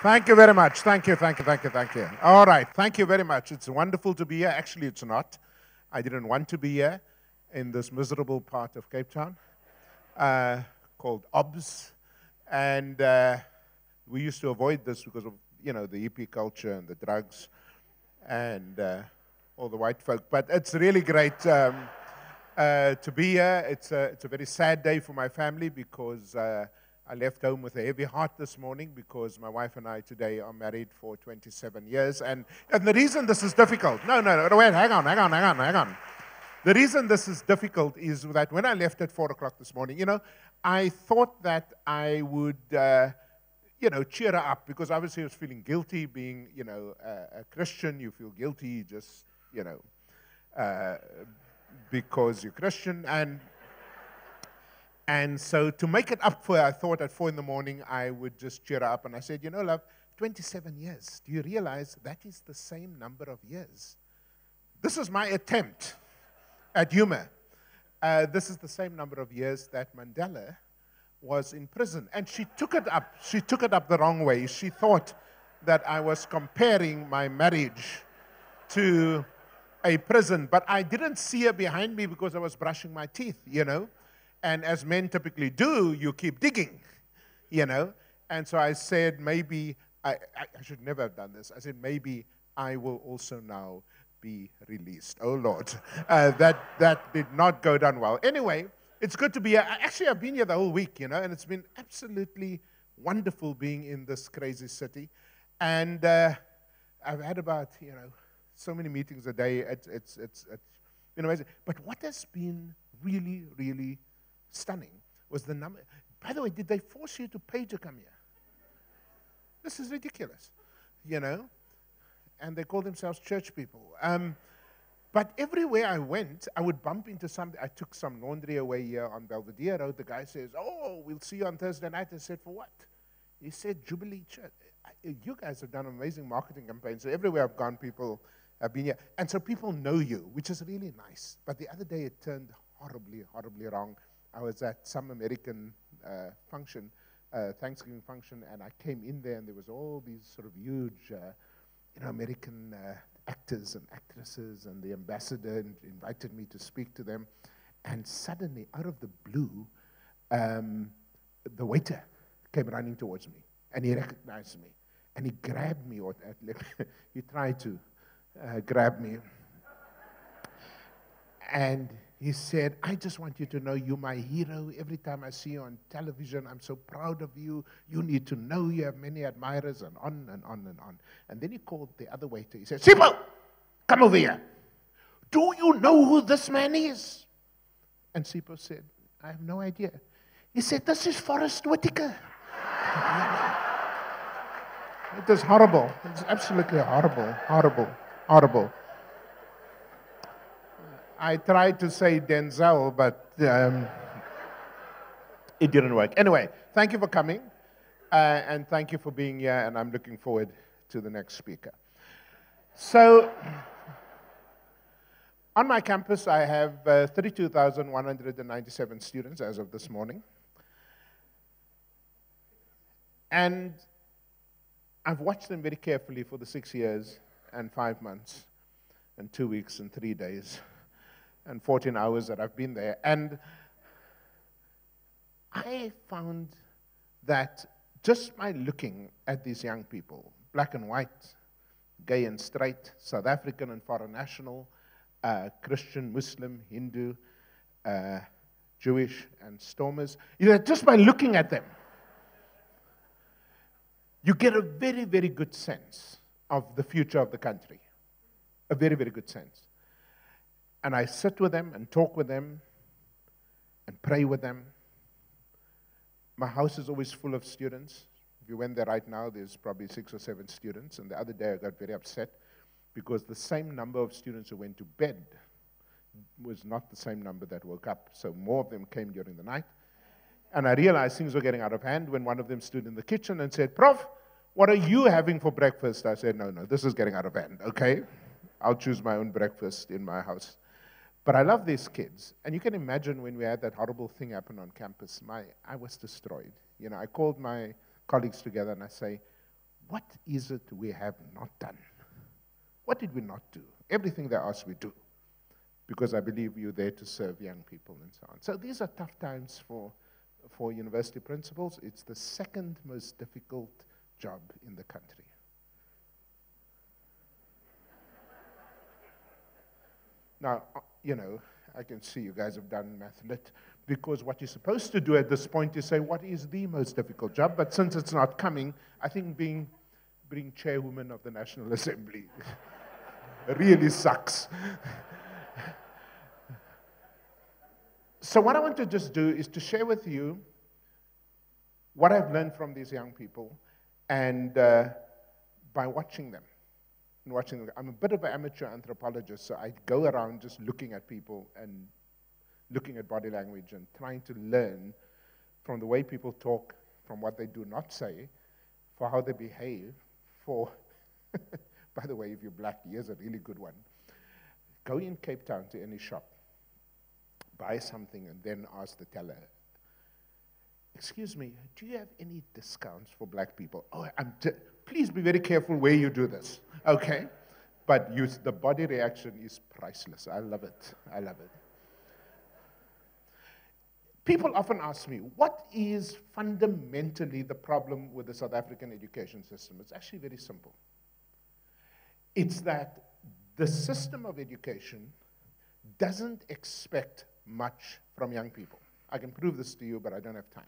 Thank you very much. Thank you, thank you, thank you, thank you. All right, thank you very much. It's wonderful to be here. Actually, it's not. I didn't want to be here in this miserable part of Cape Town called OBS. And we used to avoid this because of, the hippie culture and the drugs and all the white folk. But it's really great to be here. It's a very sad day for my family because I left home with a heavy heart this morning because my wife and I today are married for 27 years. And the reason this is difficult, no, wait, hang on. The reason this is difficult is that when I left at 4 o'clock this morning, I thought that I would, cheer her up because obviously I was feeling guilty being, a Christian. You feel guilty just, because you're Christian. And so to make it up for her, I thought at 4 in the morning I would just cheer her up. And I said, love, 27 years. Do you realize that is the same number of years? This is my attempt at humor. This is the same number of years that Mandela was in prison. And she took it up. She took it up the wrong way. She thought that I was comparing my marriage to a prison. But I didn't see her behind me because I was brushing my teeth, And as men typically do, you keep digging, And so I said, maybe, I should never have done this. I said, maybe I will also now be released. Oh, Lord. That did not go down well. Anyway, it's good to be here. Actually, I've been here the whole week, and it's been absolutely wonderful being in this crazy city. And I've had about, so many meetings a day. It's amazing. But what has been really, really stunning was the number. By the way, did they force you to pay to come here? This is ridiculous, And they call themselves church people. But everywhere I went, I would bump into somebody. I took some laundry away here on Belvedere Road. The guy says, "Oh, we'll see you on Thursday night." I said, "For what?" He said, "Jubilee Church." You guys have done amazing marketing campaigns. So everywhere I've gone, people have been here. And so people know you, which is really nice. But the other day, it turned horribly, horribly wrong. I was at some American function, Thanksgiving function, and I came in there, and there was all these sort of huge, American actors and actresses, and the ambassador invited me to speak to them. And suddenly, out of the blue, the waiter came running towards me, and he recognized me, and he grabbed me, or he tried to grab me, and he said, "I just want you to know you're my hero. Every time I see you on television, I'm so proud of you. You need to know you have many admirers," and on and on and on. And then he called the other waiter. He said, "Sipho, come over here. Do you know who this man is?" And Sipho said, "I have no idea." He said, "This is Forrest Whitaker." It is horrible. It's absolutely horrible, horrible, horrible. I tried to say Denzel, but it didn't work. Anyway, thank you for coming, and thank you for being here, and I'm looking forward to the next speaker. So, on my campus, I have 32,197 students as of this morning. And I've watched them very carefully for the 6 years and 5 months and 2 weeks and 3 days and 14 hours that I've been there. And I found that just by looking at these young people, black and white, gay and straight, South African and foreign national, Christian, Muslim, Hindu, Jewish, and Stormers, just by looking at them, you get a very, very good sense of the future of the country. A very, very good sense. And I sit with them and talk with them and pray with them. My house is always full of students. If you went there right now, there's probably 6 or 7 students. And the other day I got very upset because the same number of students who went to bed was not the same number that woke up. So more of them came during the night. And I realized things were getting out of hand when one of them stood in the kitchen and said, "Prof, what are you having for breakfast?" I said, no, this is getting out of hand, okay? I'll choose my own breakfast in my house. But I love these kids. And you can imagine when we had that horrible thing happen on campus, I was destroyed. I called my colleagues together and I say, what is it we have not done? What did we not do? Everything they ask, we do. Because I believe you're there to serve young people and so on. So these are tough times for university principals. It's the second most difficult job in the country. Now, you know, I can see you guys have done math lit, because what you're supposed to do at this point is say, what is the most difficult job? But since it's not coming, I think being chairwoman of the National Assembly really sucks. So what I want to just do is to share with you what I've learned from these young people, and by watching them. I'm a bit of an amateur anthropologist, so I go around just looking at people and looking at body language and trying to learn from the way people talk, from what they do not say, for how they behave, for, by the way, if you're black, here's a really good one. Go in Cape Town to any shop, buy something, and then ask the teller, excuse me, do you have any discounts for black people? Oh, please be very careful where you do this, okay? But the body reaction is priceless. I love it. I love it. People often ask me, what is fundamentally the problem with the South African education system? It's actually very simple. It's that the system of education doesn't expect much from young people. I can prove this to you, but I don't have time.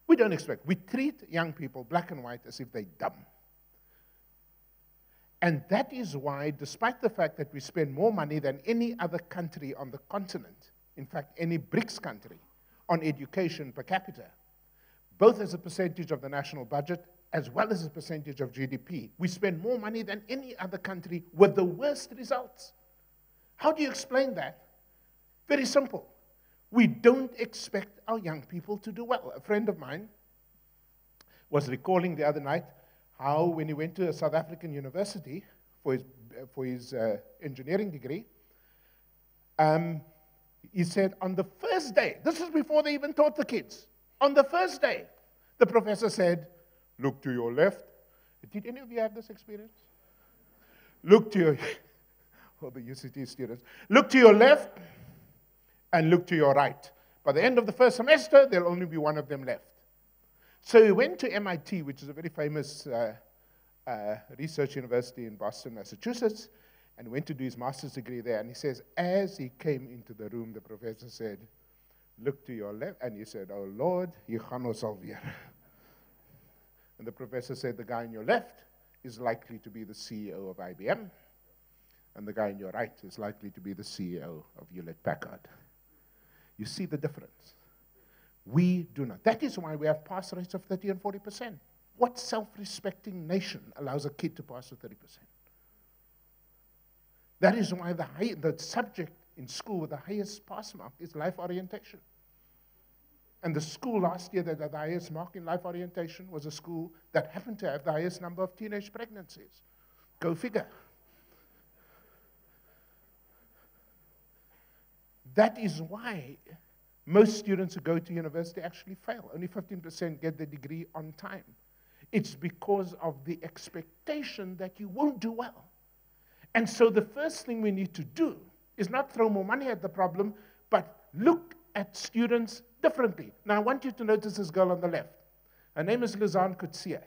We don't expect. We treat young people, black and white, as if they're dumb. And that is why, despite the fact that we spend more money than any other country on the continent, in fact, any BRICS country, on education per capita, both as a percentage of the national budget as well as a percentage of GDP, we spend more money than any other country with the worst results. How do you explain that? Very simple. We don't expect our young people to do well. A friend of mine was recalling the other night how when he went to a South African university for his engineering degree, he said on the first day, this is before they even taught the kids, on the first day, the professor said, look to your left. Did any of you have this experience? Look to your, all the UCT students, look to your left and look to your right. By the end of the first semester, there'll only be one of them left. So he went to MIT, which is a very famous research university in Boston, Massachusetts, and went to do his master's degree there. And he says, as he came into the room, the professor said, look to your left. And he said, oh, Lord, you gaan ons alweer. And the professor said, the guy on your left is likely to be the CEO of IBM, and the guy on your right is likely to be the CEO of Hewlett-Packard. You see the difference? We do not. That is why we have pass rates of 30 and 40%. What self-respecting nation allows a kid to pass with 30%? That is why the subject in school with the highest pass mark is life orientation. And the school last year that had the highest mark in life orientation was a school that happened to have the highest number of teenage pregnancies. Go figure. That is why most students who go to university actually fail. Only 15% get the degree on time. It's because of the expectation that you won't do well. And so the first thing we need to do is not throw more money at the problem, but look at students differently. Now, I want you to notice this girl on the left. Her name is Lizanne Kutsia.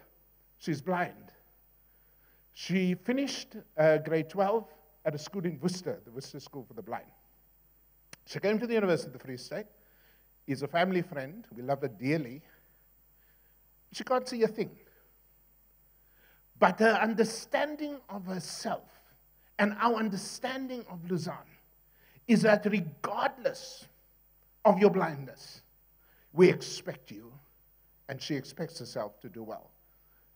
She's blind. She finished grade 12 at a school in Worcester, the Worcester School for the Blind. She came to the University of the Free State. Is a family friend. We love her dearly. She can't see a thing. But her understanding of herself and our understanding of Luzanne is that regardless of your blindness, we expect you, and she expects herself to do well.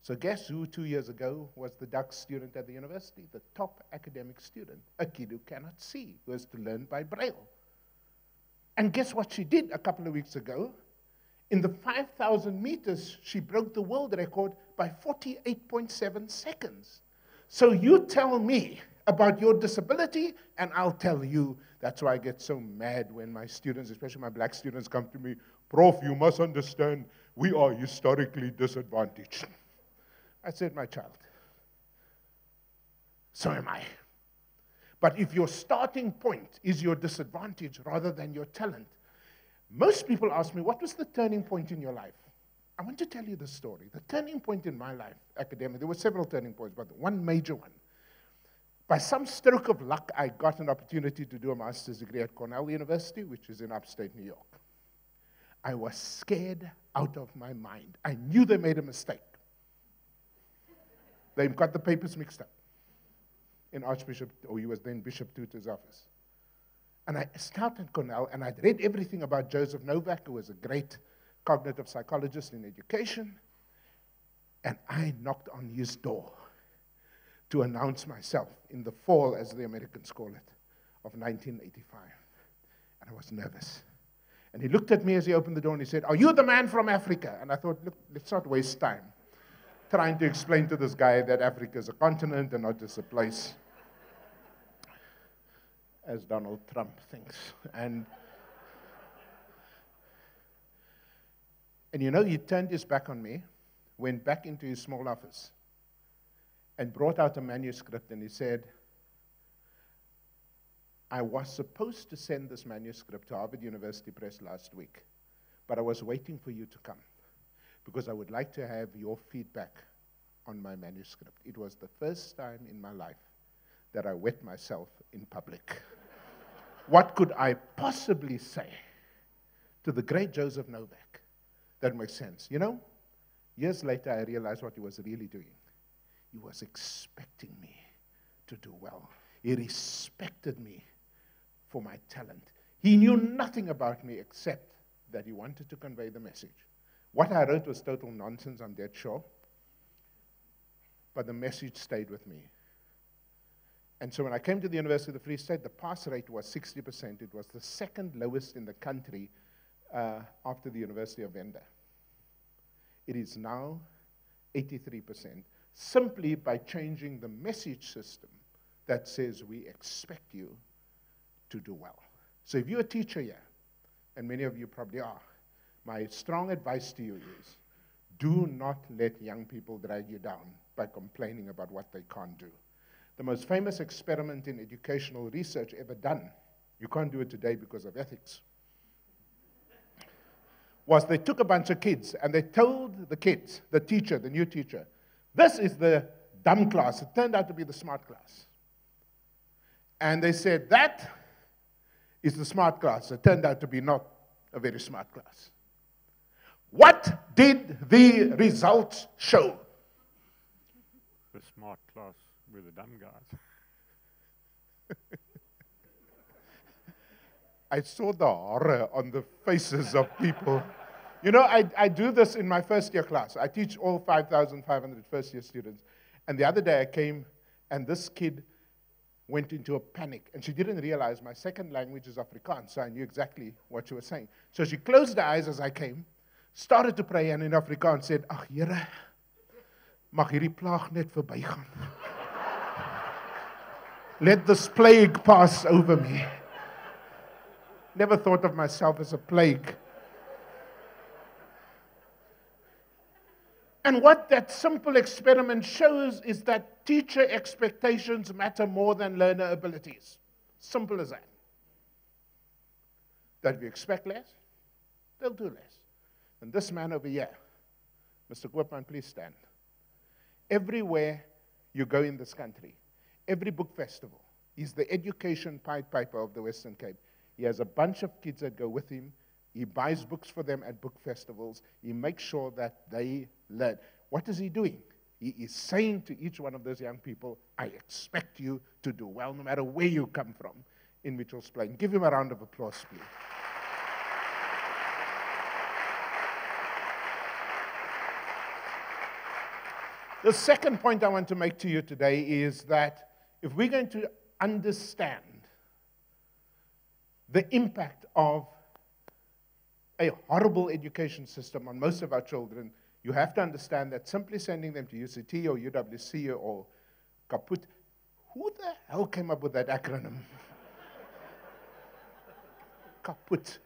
So guess who 2 years ago was the Dutch student at the university, the top academic student, a kid who cannot see, who has to learn by Braille. And guess what she did a couple of weeks ago? In the 5,000 meters, she broke the world record by 48.7 seconds. So you tell me about your disability, and I'll tell you. That's why I get so mad when my students, especially my black students, come to me, Prof, you must understand, we are historically disadvantaged. I said, my child, so am I. But if your starting point is your disadvantage rather than your talent, most people ask me, what was the turning point in your life? I want to tell you the story. The turning point in my life, academic, there were several turning points, but one major one. By some stroke of luck, I got an opportunity to do a master's degree at Cornell University, which is in upstate New York. I was scared out of my mind. I knew they made a mistake. They got the papers mixed up in Archbishop, or he was then Bishop Tutu's office. And I started Cornell, and I'd read everything about Joseph Novak, who was a great cognitive psychologist in education, and I knocked on his door to announce myself in the fall, as the Americans call it, of 1985. And I was nervous. And he looked at me as he opened the door, and he said, "Are you the man from Africa?" And I thought, look, let's not waste time trying to explain to this guy that Africa is a continent and not just a place, as Donald Trump thinks. And you know, he turned his back on me, went back into his small office, and brought out a manuscript, and he said, "I was supposed to send this manuscript to Harvard University Press last week, but I was waiting for you to come, because I would like to have your feedback on my manuscript." It was the first time in my life that I wet myself in public. What could I possibly say to the great Joseph Novak that makes sense? You know, years later I realized what he was really doing. He was expecting me to do well. He respected me for my talent. He knew nothing about me except that he wanted to convey the message. What I wrote was total nonsense, I'm dead sure. But the message stayed with me. And so when I came to the University of the Free State, the pass rate was 60%. It was the second lowest in the country after the University of Venda. It is now 83%, simply by changing the message system that says we expect you to do well. So if you're a teacher here, and many of you probably are, my strong advice to you is, do not let young people drag you down by complaining about what they can't do. The most famous experiment in educational research ever done, you can't do it today because of ethics, was they took a bunch of kids and they told the kids, the teacher, the new teacher, this is the dumb class. It turned out to be the smart class. And they said, that is the smart class. It turned out to be not a very smart class. What did the results show? The smart class were the dumb guys. I saw the horror on the faces of people. You know, I do this in my first year class. I teach all 5,500 first year students. And the other day I came, and this kid went into a panic. And she didn't realize my second language is Afrikaans, so I knew exactly what she was saying. So she closed her eyes as I came, started to pray, and in Afrikaans said, "Ag Here, mag hierdie plaag net verbygaan. Let this plague pass over me." Never thought of myself as a plague. And what that simple experiment shows is that teacher expectations matter more than learner abilities. Simple as that. That if you expect less, they'll do less. And this man over here, Mr. Koopman, please stand. Everywhere you go in this country, every book festival, he's the education Pied Piper of the Western Cape. He has a bunch of kids that go with him. He buys books for them at book festivals. He makes sure that they learn. What is he doing? He is saying to each one of those young people, I expect you to do well, no matter where you come from in Mitchell's Plain. Give him a round of applause, please. The second point I want to make to you today is that if we're going to understand the impact of a horrible education system on most of our children, you have to understand that simply sending them to UCT or UWC or Kaput, who the hell came up with that acronym? Kaput.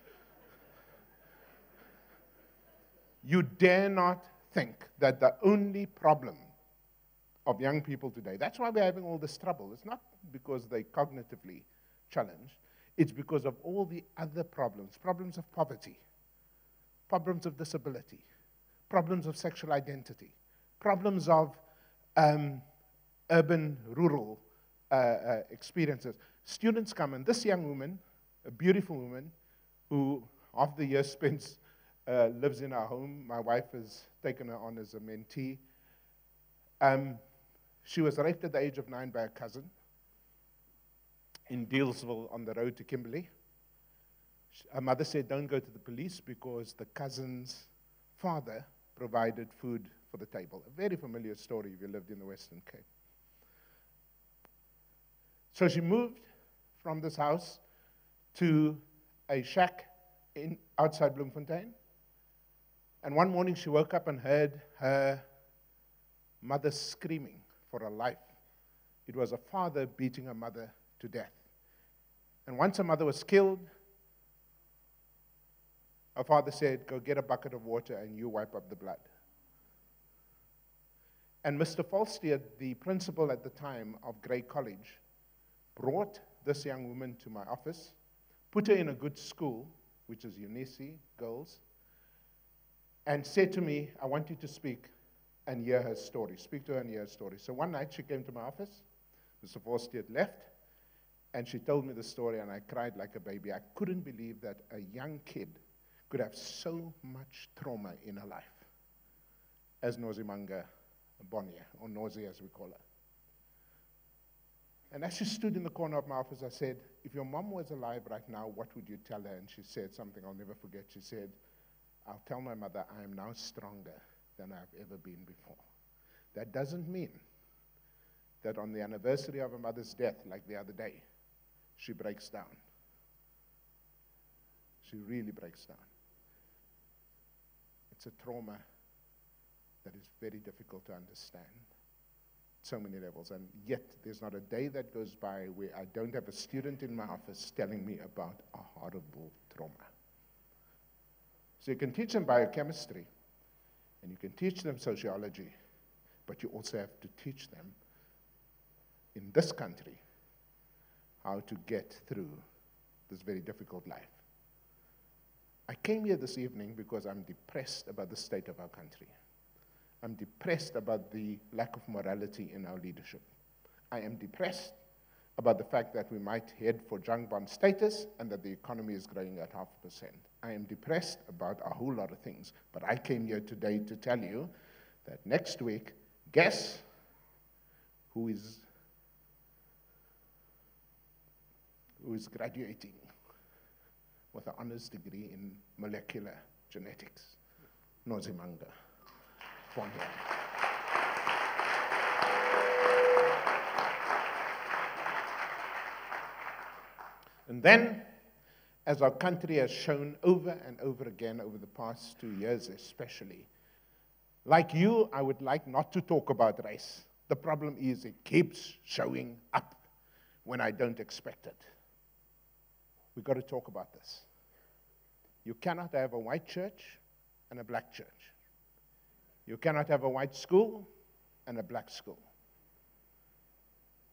You dare not think that the only problem of young people today. That's why we're having all this trouble. It's not because they're cognitively challenged. It's because of all the other problems, problems of poverty, problems of disability, problems of sexual identity, problems of urban, rural experiences. Students come, and this young woman, a beautiful woman, who half the year lives in our home. My wife has taken her on as a mentee. She was raped at the age of 9 by a cousin in Dealsville on the road to Kimberley. Her mother said, don't go to the police because the cousin's father provided food for the table. A very familiar story if you lived in the Western Cape. So she moved from this house to a shack outside Bloemfontein. And one morning she woke up and heard her mother screaming for her life. It was a father beating her mother to death. And once her mother was killed, her father said, go get a bucket of water and you wipe up the blood. And Mr. Falstead, the principal at the time of Grey College, brought this young woman to my office, put her in a good school, which is UNISI, girls, and said to me, I want you to speak and hear her story. Speak to her and hear her story. So one night she came to my office. Mr. Falstead left, and she told me the story, and I cried like a baby. I couldn't believe that a young kid could have so much trauma in her life, as Nozimanga Bonnier, or Nozi as we call her. And as she stood in the corner of my office, I said, if your mom was alive right now, what would you tell her? And she said something I'll never forget. She said, I'll tell my mother I am now stronger than I've ever been before. That doesn't mean that on the anniversary of her mother's death, like the other day, she breaks down. She really breaks down. It's a trauma that is very difficult to understand. So many levels, and yet there's not a day that goes by where I don't have a student in my office telling me about a horrible trauma. So you can teach them biochemistry, and you can teach them sociology, but you also have to teach them in this country how to get through this very difficult life. I came here this evening because I'm depressed about the state of our country. I'm depressed about the lack of morality in our leadership. I am depressed about the fact that we might head for junk bond status and that the economy is growing at 0.5%. I am depressed about a whole lot of things, but I came here today to tell you that next week, guess who is graduating with an honors degree in molecular genetics? Nozimanga. And then, as our country has shown over and over again over the past 2 years especially, like you, I would like not to talk about race. The problem is it keeps showing up when I don't expect it. We've got to talk about this. You cannot have a white church and a black church. You cannot have a white school and a black school.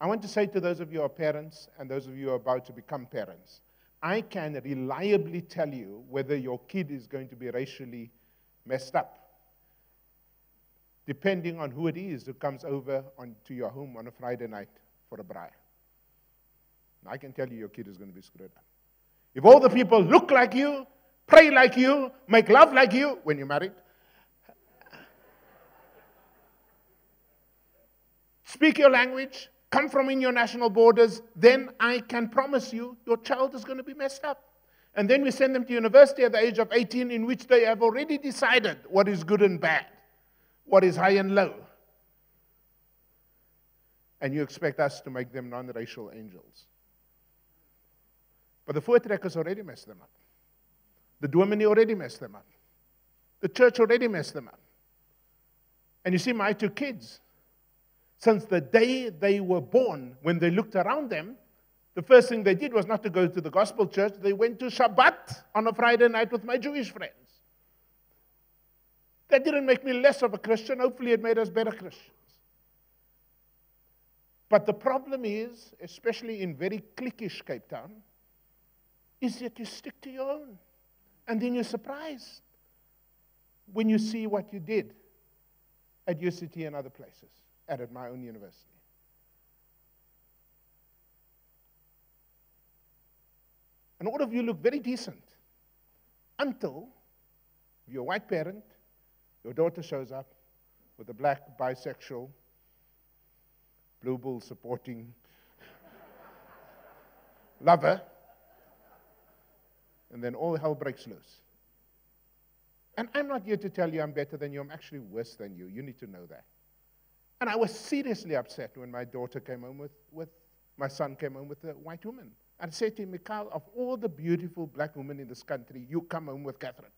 I want to say to those of you who are parents and those of you who are about to become parents, I can reliably tell you whether your kid is going to be racially messed up, depending on who it is who comes over to your home on a Friday night for a braai. I can tell you your kid is going to be screwed up. If all the people look like you, pray like you, make love like you when you're married, speak your language, come from in your national borders, then I can promise you your child is going to be messed up. And then we send them to university at the age of 18, in which they have already decided what is good and bad, what is high and low. And you expect us to make them non-racial angels. But the Voortrekkers already messed them up. The Dominee already messed them up. The church already messed them up. And you see, my 2 kids, since the day they were born, when they looked around them, the first thing they did was not to go to the gospel church. They went to Shabbat on a Friday night with my Jewish friends. That didn't make me less of a Christian. Hopefully it made us better Christians. But the problem is, especially in very cliquish Cape Town, is that you stick to your own. And then you're surprised when you see what you did at UCT and other places, and at my own university. And all of you look very decent until you're a white parent, your daughter shows up with a black, bisexual, blue bull supporting lover, and then all hell breaks loose. And I'm not here to tell you I'm better than you. I'm actually worse than you. You need to know that. And I was seriously upset when my daughter came home with my son came home with a white woman. And I said to him, Mikhail, of all the beautiful black women in this country, you come home with Catherine.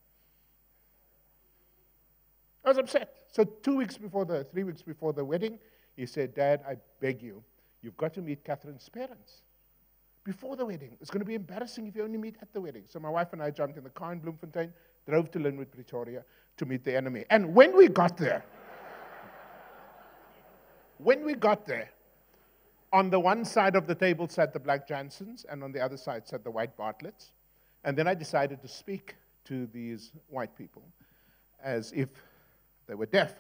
I was upset. So 3 weeks before the wedding, he said, Dad, I beg you, you've got to meet Catherine's parents before the wedding. It's going to be embarrassing if you only meet at the wedding. So my wife and I jumped in the car in Bloemfontein, drove to Linwood, Pretoria, to meet the enemy. And when we got there, on the one side of the table sat the black Jansens, and on the other side sat the white Bartletts. And then I decided to speak to these white people as if they were deaf.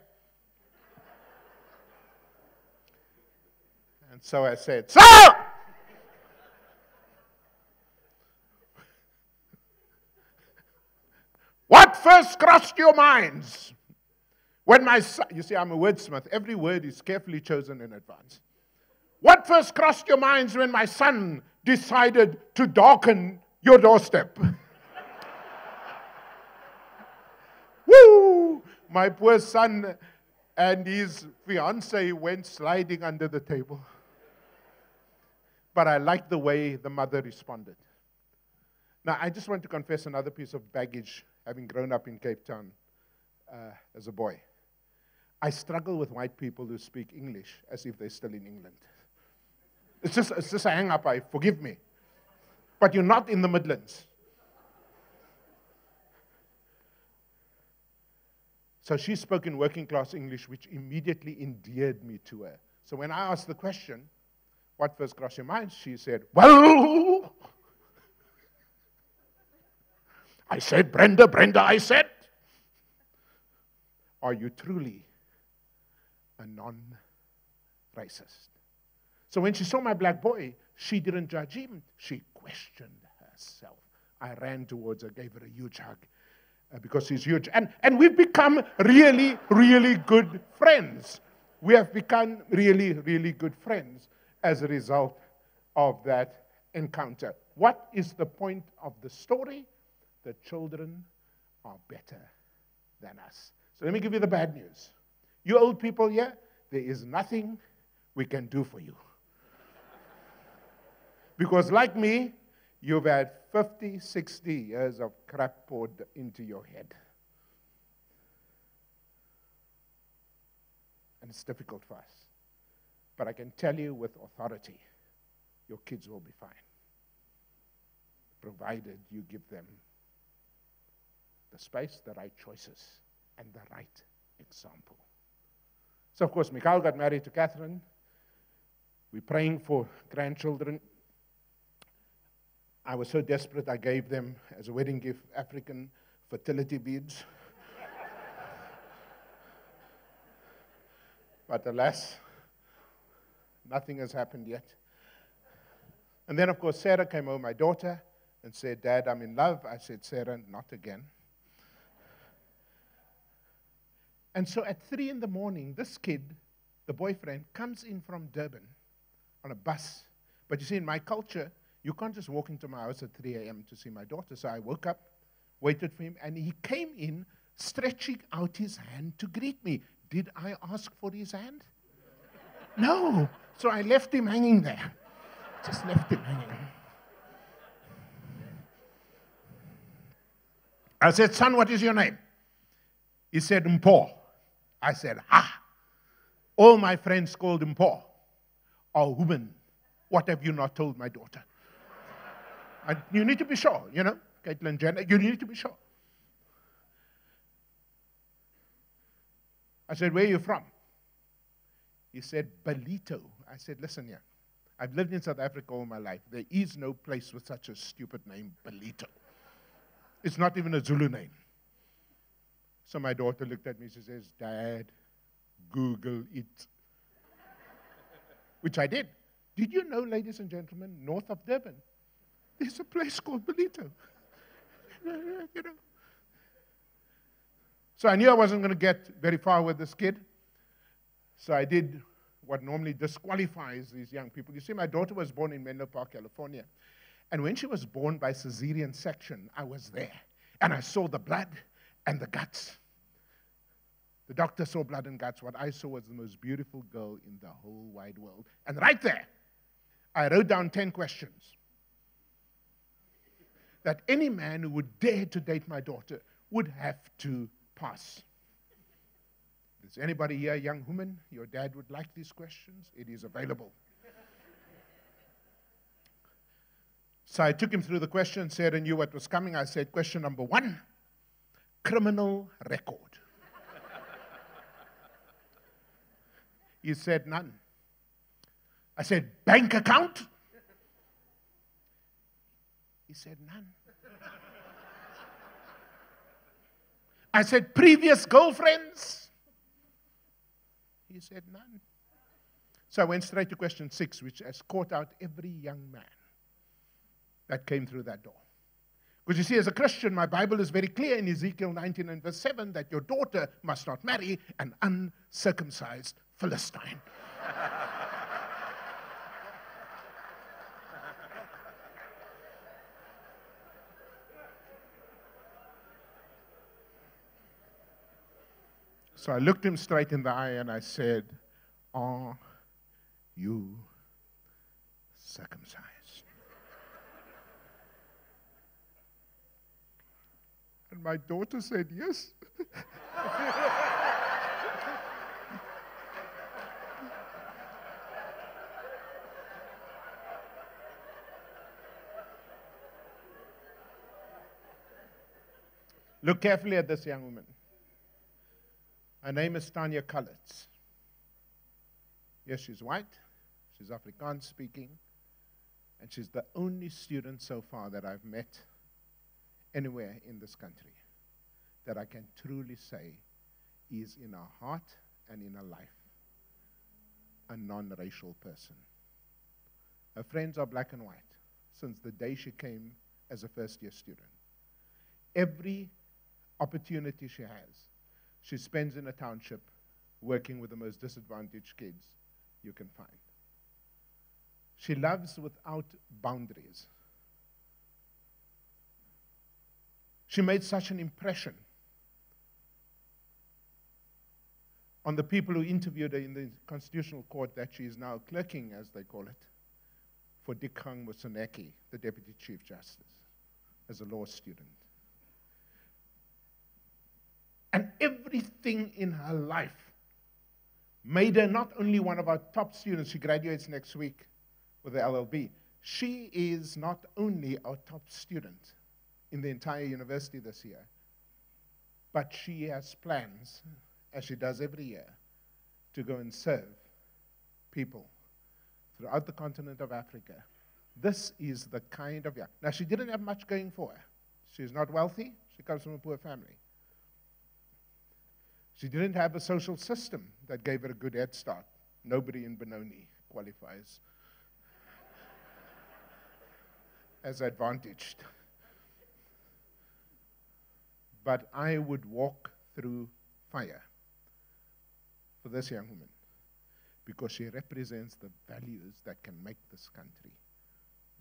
And so I said, Sir! What first crossed your minds when my son, you see, I'm a wordsmith. Every word is carefully chosen in advance. What first crossed your minds when my son decided to darken your doorstep? Woo! My poor son and his fiancée went sliding under the table. But I liked the way the mother responded. Now, I just want to confess another piece of baggage, having grown up in Cape Town as a boy. I struggle with white people who speak English as if they're still in England. It's just a hang-up, forgive me. But you're not in the Midlands. So she spoke in working-class English, which immediately endeared me to her. So when I asked the question, what first crossed your mind? She said, well, I said, Brenda, I said, are you truly a non-racist? So when she saw my black boy, she didn't judge him. She questioned herself. I ran towards her, gave her a huge hug because she's huge. And we've become really, really good friends. We have become really, really good friends as a result of that encounter. What is the point of the story? The children are better than us. So let me give you the bad news. You old people here, there is nothing we can do for you. Because like me, you've had 50, 60 years of crap poured into your head. And it's difficult for us. But I can tell you with authority, your kids will be fine, provided you give them the space, the right choices, and the right example. So, of course, Mikhail got married to Catherine. We're praying for grandchildren. I was so desperate, I gave them, as a wedding gift, African fertility beads. But alas, nothing has happened yet. And then, of course, Sarah came home, my daughter, and said, Dad, I'm in love. I said, Sarah, not again. And so at 3 in the morning, this kid, the boyfriend, comes in from Durban on a bus. But you see, in my culture, you can't just walk into my house at 3 a.m. to see my daughter. So I woke up, waited for him, and he came in stretching out his hand to greet me. Did I ask for his hand? No. So I left him hanging there. Just left him hanging. I said, son, what is your name? He said, Mpo. I said, ha. All my friends called Mpo. A woman. What have you not told my daughter? You need to be sure, you know, Caitlin Jenner, you need to be sure. I said, where are you from? He said, Belito. I I said, listen here. I've lived in South Africa all my life. There is no place with such a stupid name, Belito. It's not even a Zulu name. So my daughter looked at me, she says, Dad, Google it. Which I did. Did you know, ladies and gentlemen, north of Durban, there's a place called Belito? You know. So I knew I wasn't going to get very far with this kid. So I did what normally disqualifies these young people. You see, my daughter was born in Menlo Park, California. And when she was born by cesarean section, I was there. And I saw the blood and the guts. The doctor saw blood and guts. What I saw was the most beautiful girl in the whole wide world. And right there, I wrote down 10 questions that any man who would dare to date my daughter would have to pass. Is anybody here, young woman, your dad would like these questions? It is available. So I took him through the questions, said I knew what was coming. I said, question number 1, criminal record. He said, none. I said, bank account? He said, none. I said, previous girlfriends? He said, none. So I went straight to question 6, which has caught out every young man that came through that door. Because you see, as a Christian, my Bible is very clear in Ezekiel 19 and verse 7 that your daughter must not marry an uncircumcised Philistine. So I looked him straight in the eye and I said, are you circumcised? And my daughter said, yes. Look carefully at this young woman. Her name is Tanya Cullets. Yes, she's white, she's Afrikaans speaking, and she's the only student so far that I've met anywhere in this country that I can truly say is in her heart and in her life a non-racial person. Her friends are black and white since the day she came as a first-year student. Every opportunity she has, she spends in a township working with the most disadvantaged kids you can find. She loves without boundaries. She made such an impression on the people who interviewed her in the Constitutional Court that she is now clerking, as they call it, for Dikgang Moseneke, the Deputy Chief Justice, as a law student. And everything in her life made her not only one of our top students. She graduates next week with the LLB. She is not only our top student in the entire university this year, but she has plans, as she does every year, to go and serve people throughout the continent of Africa. This is the kind of young. Now, she didn't have much going for her. She's not wealthy. She comes from a poor family. She didn't have a social system that gave her a good head start. Nobody in Benoni qualifies as advantaged. But I would walk through fire for this young woman because she represents the values that can make this country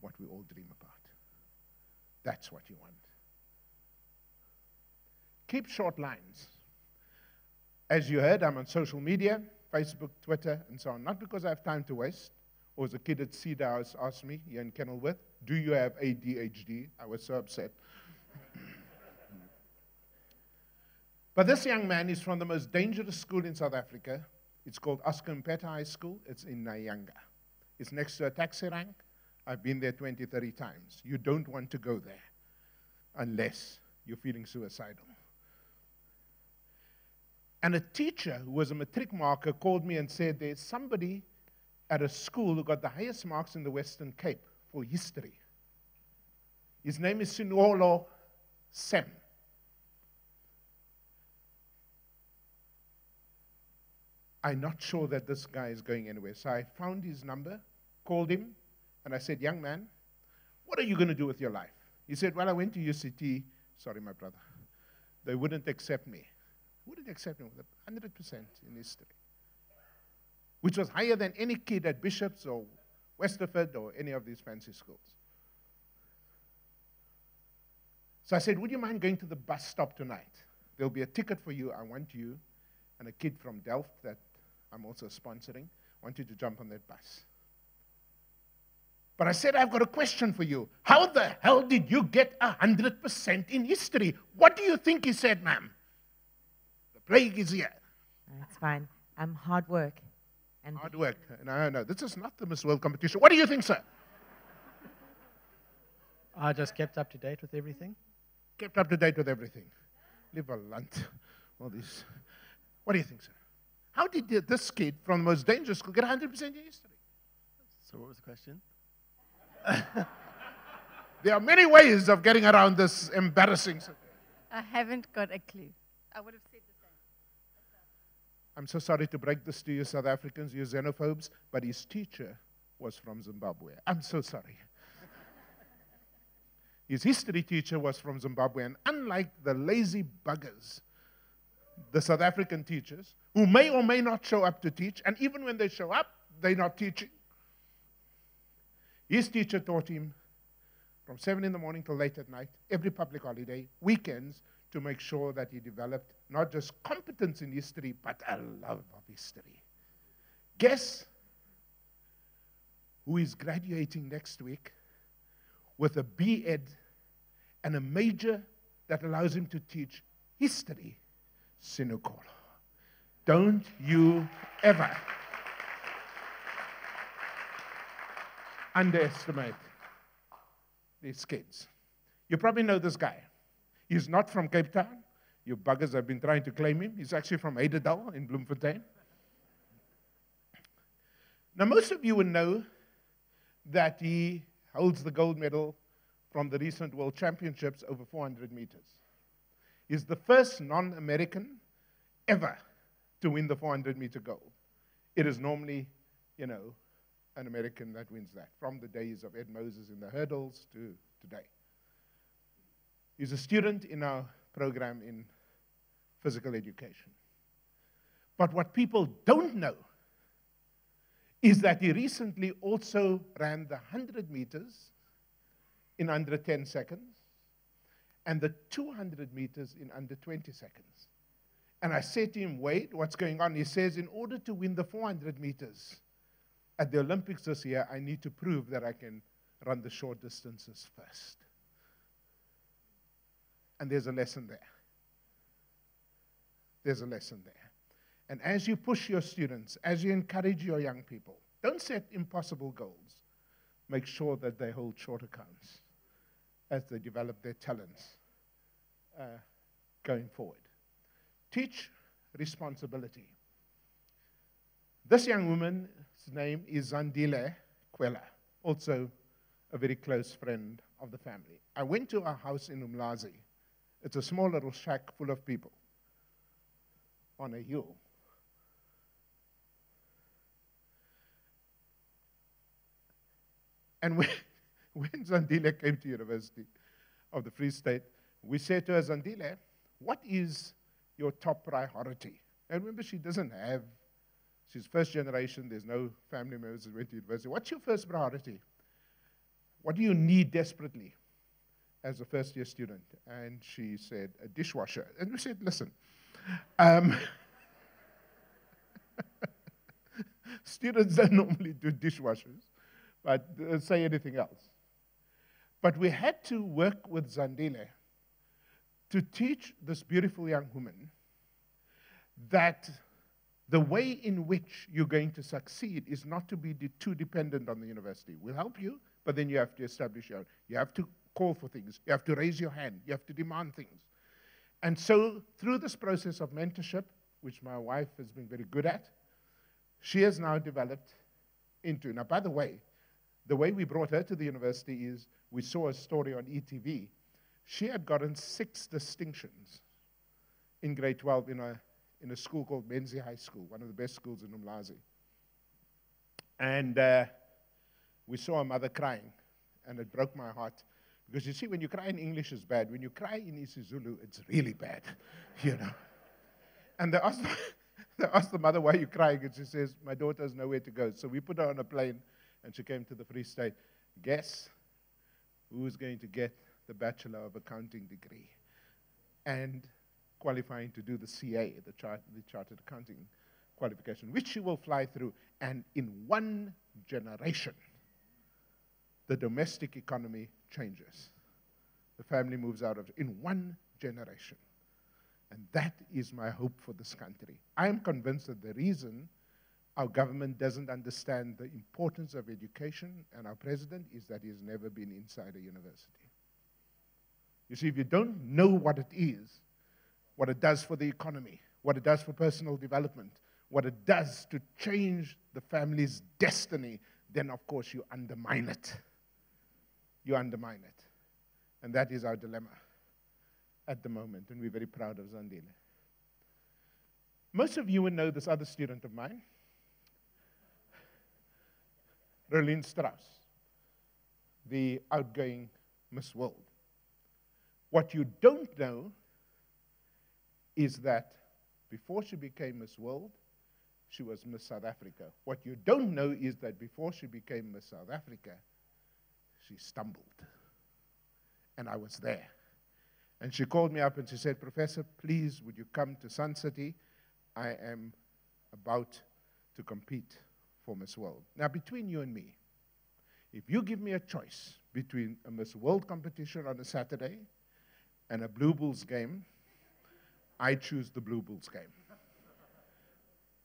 what we all dream about. That's what you want. Keep short lines. As you heard, I'm on social media, Facebook, Twitter, and so on. Not because I have time to waste, or as a kid at Cedar House asked me here in Kenilworth, do you have ADHD? I was so upset. But this young man is from the most dangerous school in South Africa. It's called Oscar Mpeta High School. It's in Nyanga. It's next to a taxi rank. I've been there 20, 30 times. You don't want to go there unless you're feeling suicidal. And a teacher who was a matric marker called me and said, there's somebody at a school who got the highest marks in the Western Cape for history. His name is Sinolo Sem. I'm not sure that this guy is going anywhere. So I found his number, called him, and I said, young man, what are you going to do with your life? He said, well, I went to UCT. Sorry, my brother. They wouldn't accept me. Wouldn't accept me with 100% in history, which was higher than any kid at Bishop's or Westerford or any of these fancy schools. So I said, would you mind going to the bus stop tonight? There'll be a ticket for you. I want you and a kid from Delft that I'm also sponsoring. I want you to jump on that bus. But I said, I've got a question for you. How the hell did you get 100% in history? What do you think he said, ma'am? The plague is here. That's fine. Hard work. And hard work. No, this is not the Miss World competition. What do you think, sir? I just kept up to date with everything. Kept up to date with everything. Live a lunt. All these. What do you think, sir? How did this kid from the most dangerous school get 100% in history? So what was the question? There are many ways of getting around this embarrassing situation. I haven't got a clue. I would have said the same. I'm so sorry to break this to you South Africans, you xenophobes, but his teacher was from Zimbabwe. I'm so sorry. His history teacher was from Zimbabwe, and unlike the lazy buggers, the South African teachers, who may or may not show up to teach, and even when they show up, they're not teaching. His teacher taught him from 7 in the morning till late at night, every public holiday, weekends, to make sure that he developed not just competence in history, but a love of history. Guess who is graduating next week with a B.Ed and a major that allows him to teach history? Sinukolo. Don't you ever underestimate these kids. You probably know this guy. He's not from Cape Town. You buggers have been trying to claim him. He's actually from Heidedal in Bloemfontein. Now, most of you will know that he holds the gold medal from the recent World Championships over 400 meters. He's the first non-American ever to win the 400-meter gold. It is normally, an American that wins that, from the days of Ed Moses in the hurdles to today. He's a student in our program in physical education. But what people don't know is that he recently also ran the 100 meters in under 10 seconds and the 200 meters in under 20 seconds. And I said to him, wait, what's going on? He says, in order to win the 400 meters at the Olympics this year, I need to prove that I can run the short distances first. And there's a lesson there. There's a lesson there. And as you push your students, as you encourage your young people, don't set impossible goals. Make sure that they hold short accounts as they develop their talents going forward. Teach responsibility. This young woman's name is Zandile Kwela, also a very close friend of the family. I went to our house in Umlazi. It's a small little shack full of people on a hill. And when Zandile came to University of the Free State, we said to her, Zandile, what is your top priority? And remember, she doesn't have, she's first generation, there's no family members that went to university. What's your first priority? What do you need desperately as a first-year student? And she said, a dishwasher. And we said, listen, students don't normally do dishwashers, but say anything else. But we had to work with Zandile to teach this beautiful young woman that the way in which you're going to succeed is not to be too dependent on the university. We'll help you, but then you have to establish your own. You have to call for things. You have to raise your hand. You have to demand things. And so through this process of mentorship, which my wife has been very good at, she has now developed into. Now, by the way we brought her to the university is we saw a story on ETV. She had gotten 6 distinctions in grade 12 in a school called Menzie High School, one of the best schools in Umlazi. And we saw her mother crying, and it broke my heart. Because you see, when you cry in English, it's bad. When you cry in isiZulu, it's really bad, you know. And they asked the mother, why are you crying? And she says, my daughter has nowhere to go. So we put her on a plane, and she came to the Free State. Guess who's going to get the Bachelor of Accounting degree and qualifying to do the CA, the Chartered Accounting qualification, which she will fly through. And in 1 generation, the domestic economy changes. The family moves out of it in 1 generation. And that is my hope for this country. I am convinced that the reason our government doesn't understand the importance of education and our president is that he has never been inside a university. You see, if you don't know what it is, what it does for the economy, what it does for personal development, what it does to change the family's destiny, then of course you undermine it. You undermine it. And that is our dilemma at the moment, and we're very proud of Zandile. Most of you will know this other student of mine, Rolene Strauss, the outgoing Miss World. What you don't know is that before she became Miss World, she was Miss South Africa. What you don't know is that before she became Miss South Africa, she stumbled. And I was there. And she called me up and she said, Professor, please, would you come to Sun City? I am about to compete for Miss World. Now, between you and me, if you give me a choice between a Miss World competition on a Saturday and a Blue Bulls game, I choose the Blue Bulls game.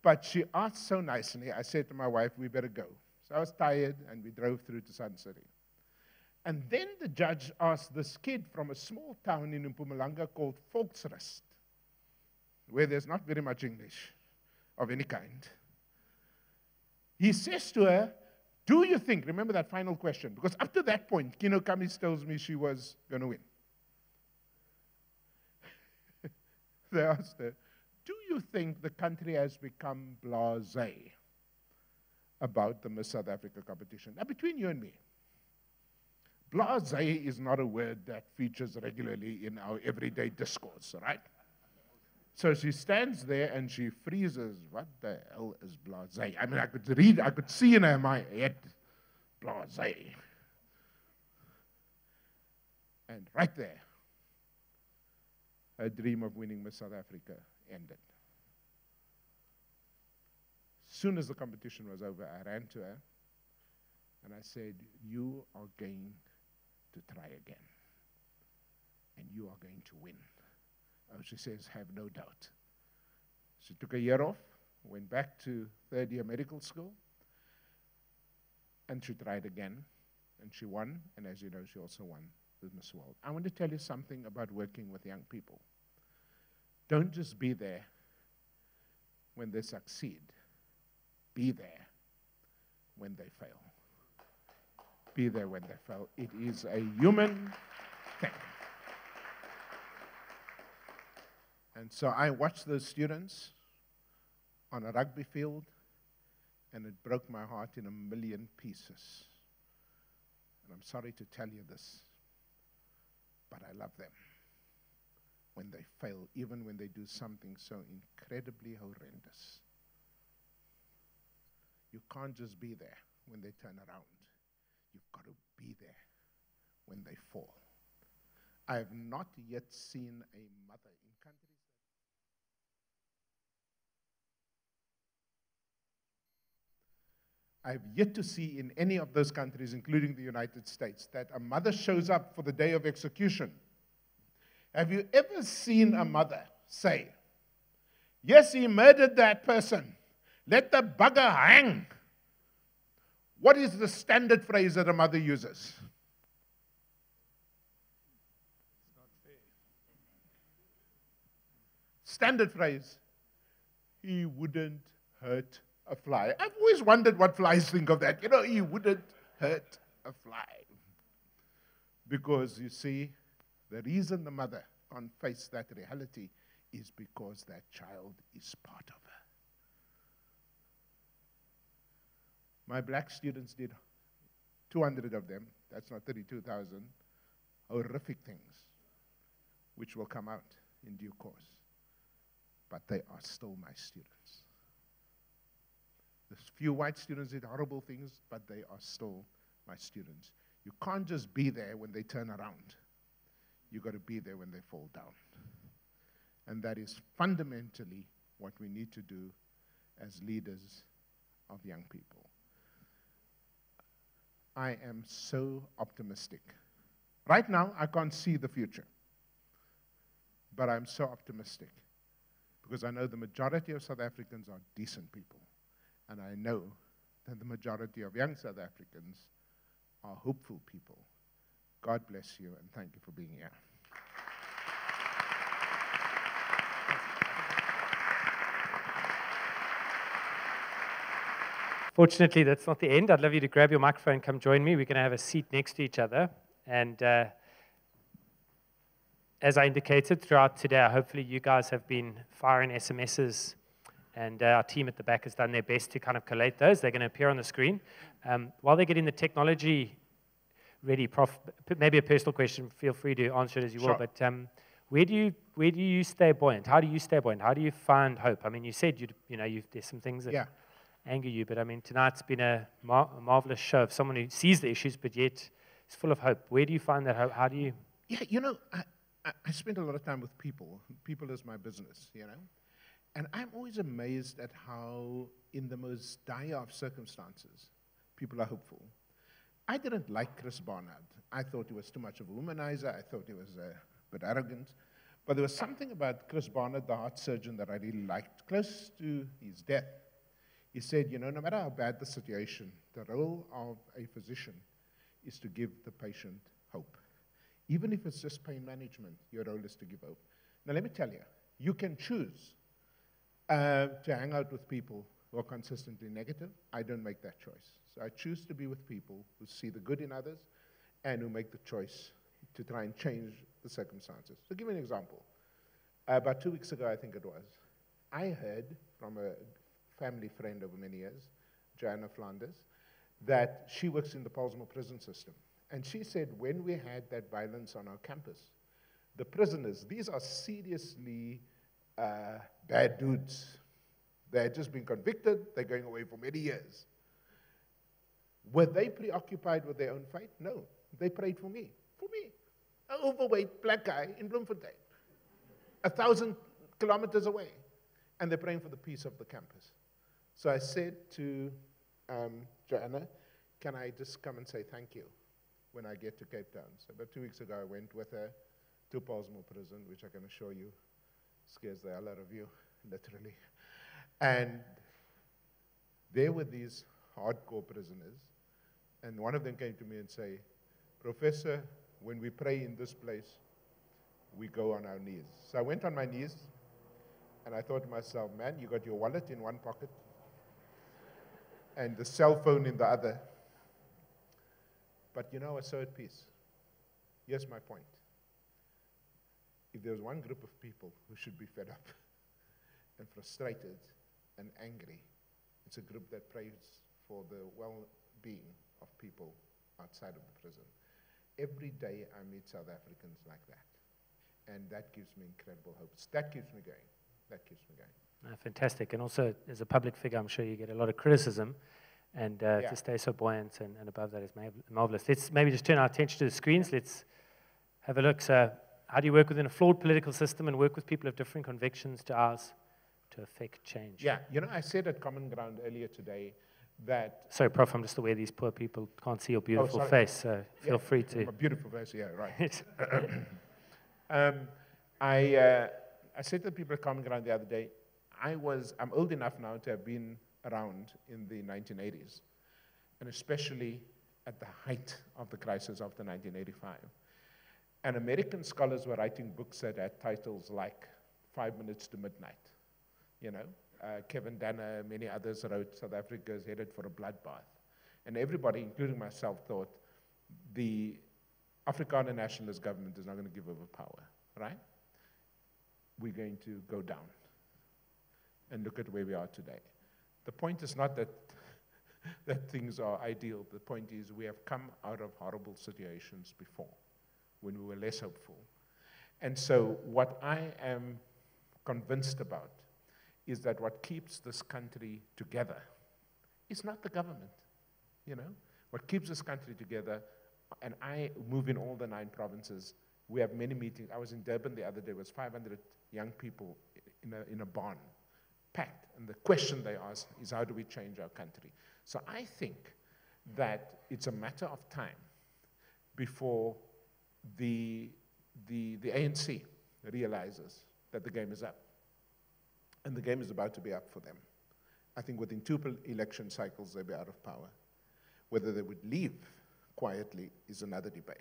But she asked so nicely, I said to my wife, we better go. So I was tired, and we drove through to Sun City. And then the judge asked this kid from a small town in Mpumalanga called Volksrust, where there's not very much English of any kind. He says to her, do you think, remember that final question, because up to that point, Kino Kamis tells me she was going to win. They asked her, do you think the country has become blasé about the Miss South Africa competition? Now, between you and me, blasé is not a word that features regularly in our everyday discourse, right? So she stands there and she freezes. What the hell is blasé? I mean, I could see in my head, blasé. And right there, her dream of winning Miss South Africa ended. As soon as the competition was over, I ran to her and I said, you are going to try again. And you are going to win. Oh, she says, have no doubt. She took a year off, went back to third-year medical school, and she tried again, and she won, and as you know, she also won the Miss World. I want to tell you something about working with young people. Don't just be there when they succeed. Be there when they fail. Be there when they fail. It is a human thing. And so I watched those students on a rugby field, and it broke my heart in a million pieces. And I'm sorry to tell you this, but I love them when they fail, even when they do something so incredibly horrendous. You can't just be there when they turn around. You've got to be there when they fall. I have not yet seen a mother in countries I have yet to see in any of those countries, including the United States, that a mother shows up for the day of execution. Have you ever seen a mother say, yes, he murdered that person. Let the bugger hang. What is the standard phrase that a mother uses? Standard phrase, he wouldn't hurt a fly. I've always wondered what flies think of that. You know, you wouldn't hurt a fly. Because, you see, the reason the mother can't face that reality is because that child is part of her. My black students did 200 of them, that's not 32,000, horrific things, which will come out in due course. But they are still my students. The few white students did horrible things, but they are still my students. You can't just be there when they turn around. You've got to be there when they fall down. And that is fundamentally what we need to do as leaders of young people. I am so optimistic. Right now, I can't see the future. But I'm so optimistic because I know the majority of South Africans are decent people. And I know that the majority of young South Africans are hopeful people. God bless you, and thank you for being here. Fortunately, that's not the end. I'd love you to grab your microphone and come join me. We're going to have a seat next to each other. And as I indicated throughout today, hopefully you guys have been firing SMSs, and our team at the back has done their best to kind of collate those. They're going to appear on the screen. While they're getting the technology ready, Prof, maybe a personal question, feel free to answer it as you will, but where do you stay buoyant? How do you stay buoyant? How do you find hope? I mean, you said there's some things that anger you, but I mean, tonight's been a marvelous show of someone who sees the issues, but yet is full of hope. Where do you find that hope? How do you? Yeah, you know, I spend a lot of time with people. People is my business, you know. And I'm always amazed at how, in the most dire of circumstances, people are hopeful. I didn't like Chris Barnard. I thought he was too much of a womanizer. I thought he was a bit arrogant. But there was something about Chris Barnard, the heart surgeon, that I really liked. Close to his death, he said, you know, no matter how bad the situation, the role of a physician is to give the patient hope. Even if it's just pain management, your role is to give hope. Now, let me tell you, you can choose to hang out with people who are consistently negative. I don't make that choice. So I choose to be with people who see the good in others and who make the choice to try and change the circumstances. So give you an example. About 2 weeks ago, I think it was, I heard from a family friend over many years, Joanna Flanders, that she works in the Pollsmoor prison system. And she said when we had that violence on our campus, the prisoners, these are seriously bad dudes. They had just been convicted. They're going away for many years. Were they preoccupied with their own fate? No. They prayed for me. For me. An overweight black guy in Bloemfontein. 1,000 kilometers away. And they're praying for the peace of the campus. So I said to Joanna, can I just come and say thank you when I get to Cape Town? So about 2 weeks ago, I went with her to Pollsmoor prison, which I can assure you scares the hell out of you, literally. And there were these hardcore prisoners, and one of them came to me and said, Professor, when we pray in this place, we go on our knees. So I went on my knees, and I thought to myself, man, you got your wallet in one pocket, and the cell phone in the other. But you know, I was so at peace. Here's my point. If there's one group of people who should be fed up and frustrated and angry, it's a group that prays for the well-being of people outside of the prison. Every day I meet South Africans like that, and that gives me incredible hope. That keeps me going. That keeps me going. Fantastic. And also, as a public figure, I'm sure you get a lot of criticism, and to stay so buoyant and above that is marvelous. Let's maybe just turn our attention to the screens. Let's have a look. So, how do you work within a flawed political system and work with people of different convictions to ours to affect change? Yeah, you know, I said at Common Ground earlier today that... Sorry, Prof, I'm just aware these poor people can't see your beautiful face, so feel free to... A beautiful face, yeah, right. I said to people at Common Ground the other day, I'm old enough now to have been around in the 1980s, and especially at the height of the crisis after 1985. And American scholars were writing books that had titles like 5 Minutes to Midnight, you know? Kevin Danner, many others wrote, South Africa is headed for a bloodbath. And everybody, including myself, thought the Afrikaner nationalist government is not going to give over power, right? We're going to go down. And look at where we are today. The point is not that, that things are ideal. The point is we have come out of horrible situations before when we were less hopeful. And so what I am convinced about is that what keeps this country together is not the government, you know? What keeps this country together, and I move in all the 9 provinces, we have many meetings. I was in Durban the other day, it was 500 young people in a barn, packed. And the question they asked is, how do we change our country? So I think that it's a matter of time before the ANC realizes that the game is up. And the game is about to be up for them. I think within 2 election cycles, they'll be out of power. Whether they would leave quietly is another debate.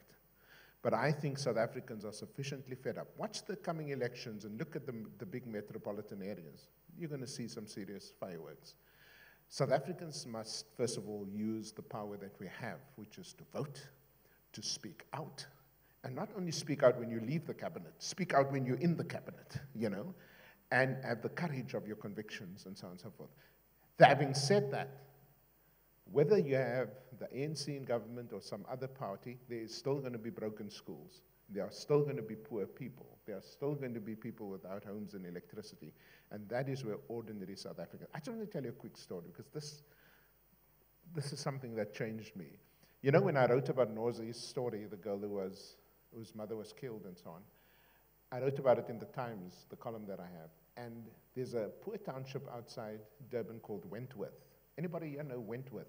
But I think South Africans are sufficiently fed up. Watch the coming elections and look at the big metropolitan areas. You're going to see some serious fireworks. South Africans must, first of all, use the power that we have, which is to vote, to speak out, and not only speak out when you leave the cabinet, speak out when you're in the cabinet, you know, and have the courage of your convictions and so on and so forth. Having said that, whether you have the ANC in government or some other party, there is still going to be broken schools. There are still going to be poor people. There are still going to be people without homes and electricity. And that is where ordinary South Africans... I just want to tell you a quick story, because this is something that changed me. You know, when I wrote about Nozi's story, the girl whose mother was killed and so on, I wrote about it in the Times, the column that I have. And there's a poor township outside Durban called Wentworth. Anybody here know Wentworth?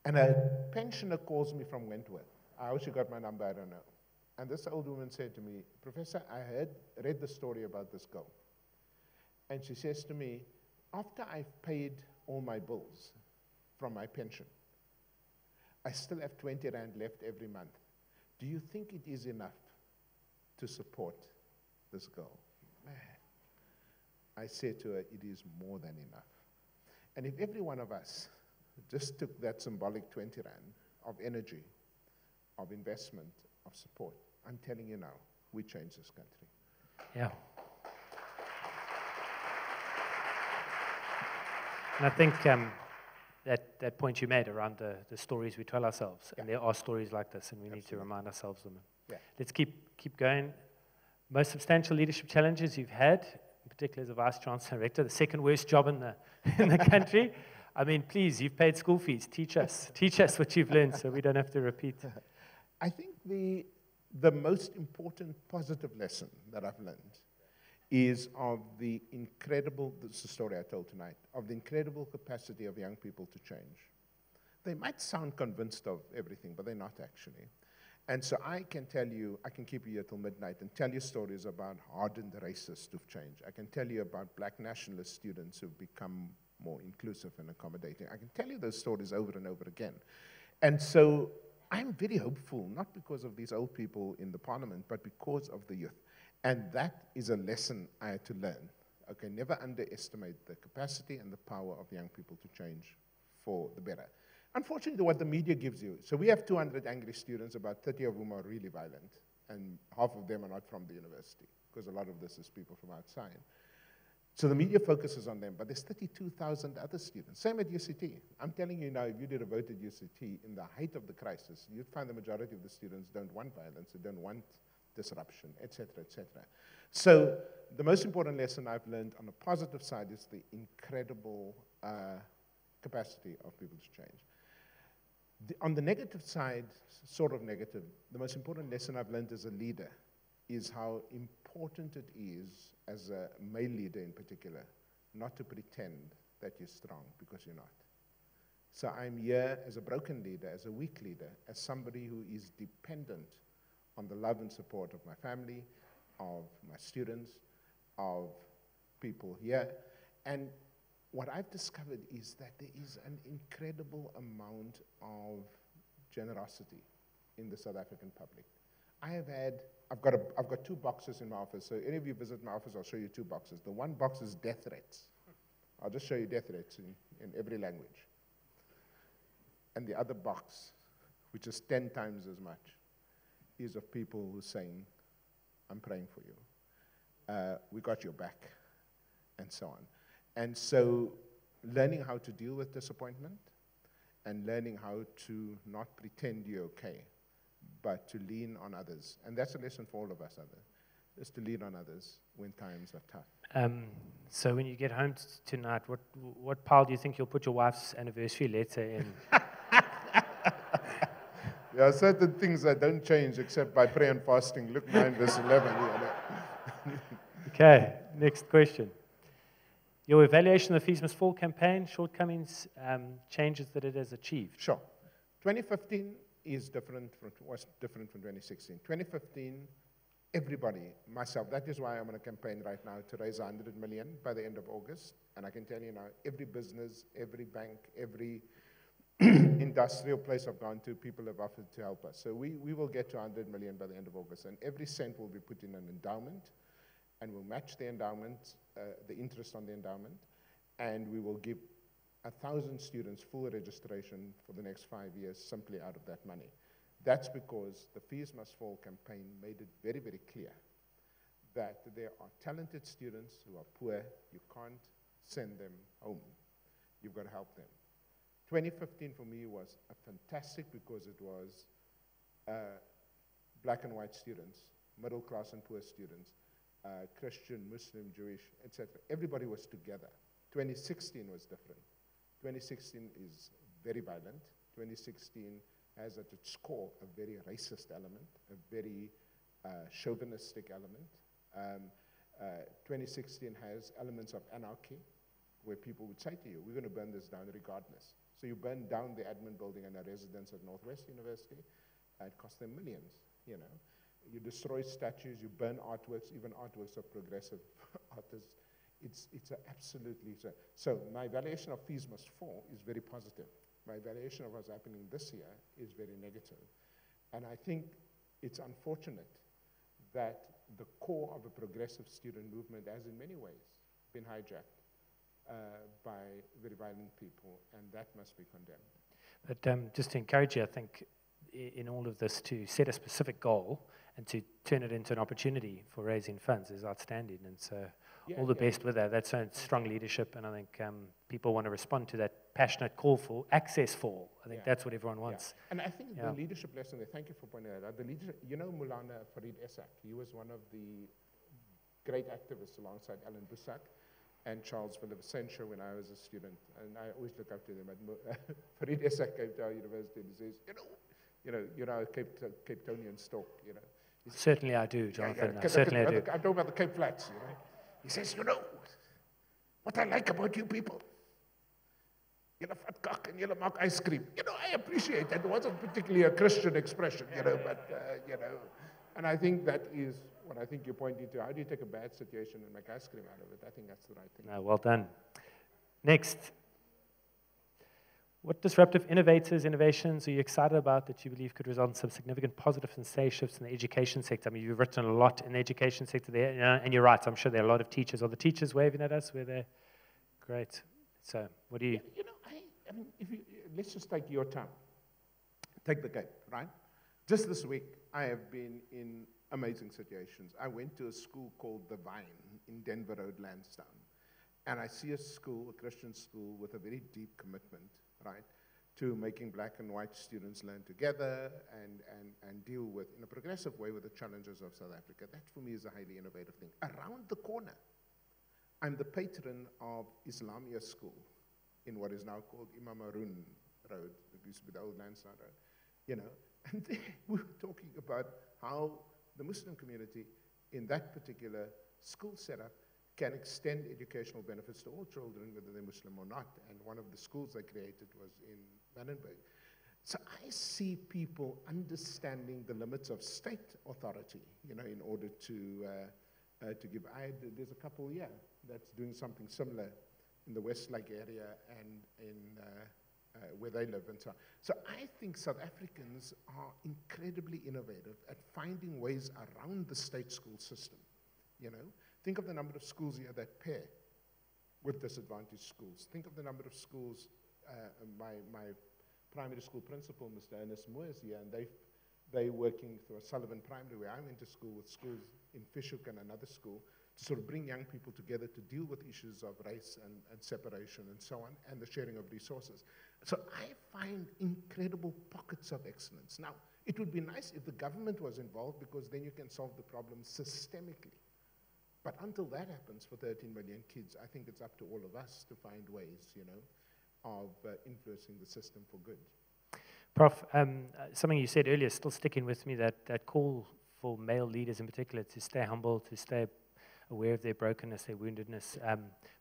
And a pensioner calls me from Wentworth. How she got my number, I don't know. And this old woman said to me, Professor, I read the story about this girl. And she says to me, after I've paid all my bills from my pension, I still have 20 rand left every month. Do you think it is enough to support this girl? Man. I said to her, it is more than enough. And if every one of us just took that symbolic 20 rand of energy, of investment, of support, I'm telling you now, we change this country. Yeah. And I think that point you made around the stories we tell ourselves, and there are stories like this, and we need to remind ourselves of them. Yeah. Let's keep going. Most substantial leadership challenges you've had, in particular as a vice chancellor director, the second worst job in the country. I mean, please, you've paid school fees. Teach us what you've learned, so we don't have to repeat. I think the most important positive lesson that I've learned is of the incredible, this is a story I told tonight, of the incredible capacity of young people to change. They might sound convinced of everything, but they're not actually. And so I can tell you, I can keep you here till midnight and tell you stories about hardened racists who've changed. I can tell you about black nationalist students who've become more inclusive and accommodating. I can tell you those stories over and over again. And so I'm very hopeful, not because of these old people in the parliament, but because of the youth. And that is a lesson I had to learn. Okay, never underestimate the capacity and the power of young people to change for the better. Unfortunately, what the media gives you, so we have 200 angry students, about 30 of whom are really violent, and half of them are not from the university, because a lot of this is people from outside. So the media focuses on them, but there's 32,000 other students. Same at UCT. I'm telling you now, if you did a vote at UCT in the height of the crisis, you'd find the majority of the students don't want violence, they don't want disruption, et cetera, et cetera. So the most important lesson I've learned on the positive side is the incredible capacity of people to change. On the negative side, sort of negative, the most important lesson I've learned as a leader is how important it is, as a male leader in particular, not to pretend that you're strong, because you're not. So I'm here as a broken leader, as a weak leader, as somebody who is dependent on the love and support of my family, of my students, of people here. And what I've discovered is that there is an incredible amount of generosity in the South African public. I've got 2 boxes in my office. So any of you visit my office, I'll show you 2 boxes. The one box is death threats. I'll just show you death threats in every language. And the other box, which is 10 times as much, is of people who are saying, I'm praying for you. We got your back, and so on. And so learning how to deal with disappointment and learning how to not pretend you're okay, but to lean on others. And that's a lesson for all of us, is to lean on others when times are tough. So when you get home tonight, what pile do you think you'll put your wife's anniversary letter in? There are certain things that don't change except by prayer and fasting. Luke 9, verse 11. Okay, next question. Your evaluation of the Fees Must Fall campaign, shortcomings, changes that it has achieved. Sure. 2015 was different from 2016. 2015, everybody, myself, that is why I'm on a campaign right now to raise 100 million by the end of August. And I can tell you now, every business, every bank, every industrial place I've gone to, people have offered to help us. So we will get to 100 million by the end of August. And every cent will be put in an endowment, and we'll match the endowment, the interest on the endowment, and we will give 1,000 students full registration for the next 5 years simply out of that money. That's because the Fees Must Fall campaign made it very, very clear that there are talented students who are poor. You can't send them home. You've got to help them. 2015 for me was fantastic because it was black and white students, middle class and poor students, Christian, Muslim, Jewish, etc. Everybody was together. 2016 was different. 2016 is very violent. 2016 has at its core a very racist element, a very chauvinistic element. 2016 has elements of anarchy, where people would say to you, we're going to burn this down regardless. So you burn down the admin building and a residence at Northwest University, it cost them millions, you know. You destroy statues, you burn artworks, even artworks of progressive artists. It's absolutely so. So my evaluation of Fees Must Fall is very positive. My evaluation of what's happening this year is very negative. And I think it's unfortunate that the core of a progressive student movement has in many ways been hijacked by very violent people, and that must be condemned. But just to encourage you, I think in all of this, to set a specific goal and to turn it into an opportunity for raising funds is outstanding. And so all the best with that. That's strong leadership, and I think people want to respond to that passionate call for access for all. I think that's what everyone wants. And I think the leadership lesson there, thank you for pointing that out. The leadership, you know Mulana Farid Esak, he was one of the great activists alongside Alan Bussack and Charles Villavicencio when I was a student, and I always look up to them. Farid Esak came to our university and he says, you know, Cape Townian stock, you know. Certainly I do, Jonathan. Certainly I do. I'm talking about the Cape Flats, you know. He says, you know, what I like about you people, julle vat kak and julle maak ice cream. You know, I appreciate that. It wasn't particularly a Christian expression, you know, but, you know, and I think that is what I think you're pointing to. How do you take a bad situation and make ice cream out of it? I think that's the right thing. No, well done. Next. What disruptive innovations are you excited about that you believe could result in some significant positive and safe shifts in the education sector? I mean, you've written a lot in the education sector there, and you're right. I'm sure there are a lot of teachers. Are the teachers waving at us? Where they're great. So, what do you? You know, I mean, let's just take your town. Take the Cape, right? Just this week, I have been in amazing situations. I went to a school called The Vine in Denver Road, Lansdowne, and I see a school, a Christian school, with a very deep commitment, right, to making black and white students learn together and deal with, in a progressive way, with the challenges of South Africa. That, for me, is a highly innovative thing. Around the corner, I'm the patron of Islamia School in what is now called Imam Harun Road. It used to be the old Lansdowne Road, you know. And there we were talking about how the Muslim community in that particular school setup can extend educational benefits to all children, whether they're Muslim or not. And one of the schools they created was in Vandenberg. So I see people understanding the limits of state authority, you know, in order to give. There's a couple here that's doing something similar in the Westlake area and where they live and so on. So I think South Africans are incredibly innovative at finding ways around the state school system. You know, think of the number of schools here that pair with disadvantaged schools. Think of the number of schools. My primary school principal, Mr. Ernest Moore, is here, and they're working through a Sullivan Primary, where I went to school, with schools in Fishhook and another school, to sort of bring young people together to deal with issues of race and separation and so on, and the sharing of resources. So I find incredible pockets of excellence. Now, it would be nice if the government was involved, because then you can solve the problem systemically. But until that happens for 13 million kids, I think it's up to all of us to find ways, you know, of influencing the system for good. Prof, something you said earlier, still sticking with me, that call for male leaders in particular to stay humble, to stay aware of their brokenness, their woundedness.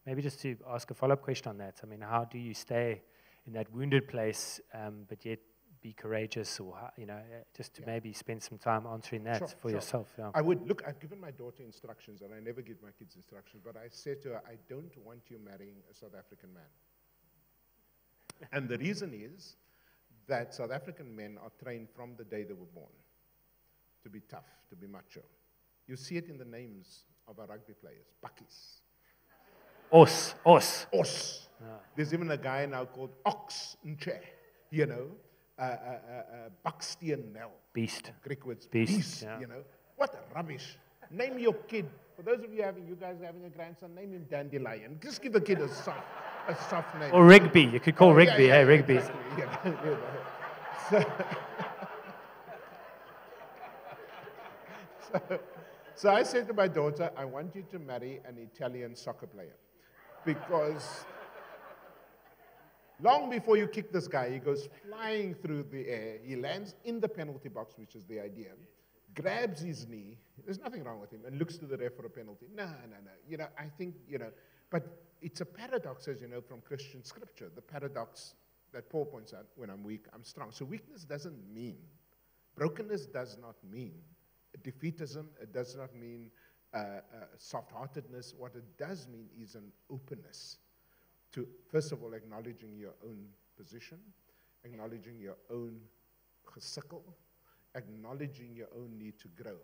Maybe just to ask a follow-up question on that. I mean, how do you stay in that wounded place, but yet be courageous, or, you know, just to maybe spend some time answering that for yourself? Yeah. I would, look, I've given my daughter instructions, and I never give my kids instructions, but I said to her, I don't want you marrying a South African man. And the reason is that South African men are trained from the day they were born to be tough, to be macho. You see it in the names of our rugby players. Bakkies. Os. Yeah. There's even a guy now called Ox Nche, you know, Bucksteen Nell. Beast. Greek words. Beast, yeah. You know. What rubbish. Name your kid. For those of you guys having a grandson, name him Dandelion. Just give the kid a soft name. Or Rigby. You could call Rigby. Hey, Rigby. Exactly. You know. So I said to my daughter, I want you to marry an Italian soccer player, because long before you kick this guy, he goes flying through the air, he lands in the penalty box, which is the idea, grabs his knee, there's nothing wrong with him, and looks to the ref for a penalty. No. You know, I think, you know, but it's a paradox, as you know, from Christian scripture, the paradox that Paul points out: when I'm weak, I'm strong. So weakness doesn't mean, brokenness does not mean defeatism, it does not mean soft-heartedness. What it does mean is an openness to, first of all, acknowledging your own position, acknowledging your own gesikkel, acknowledging your own need to grow.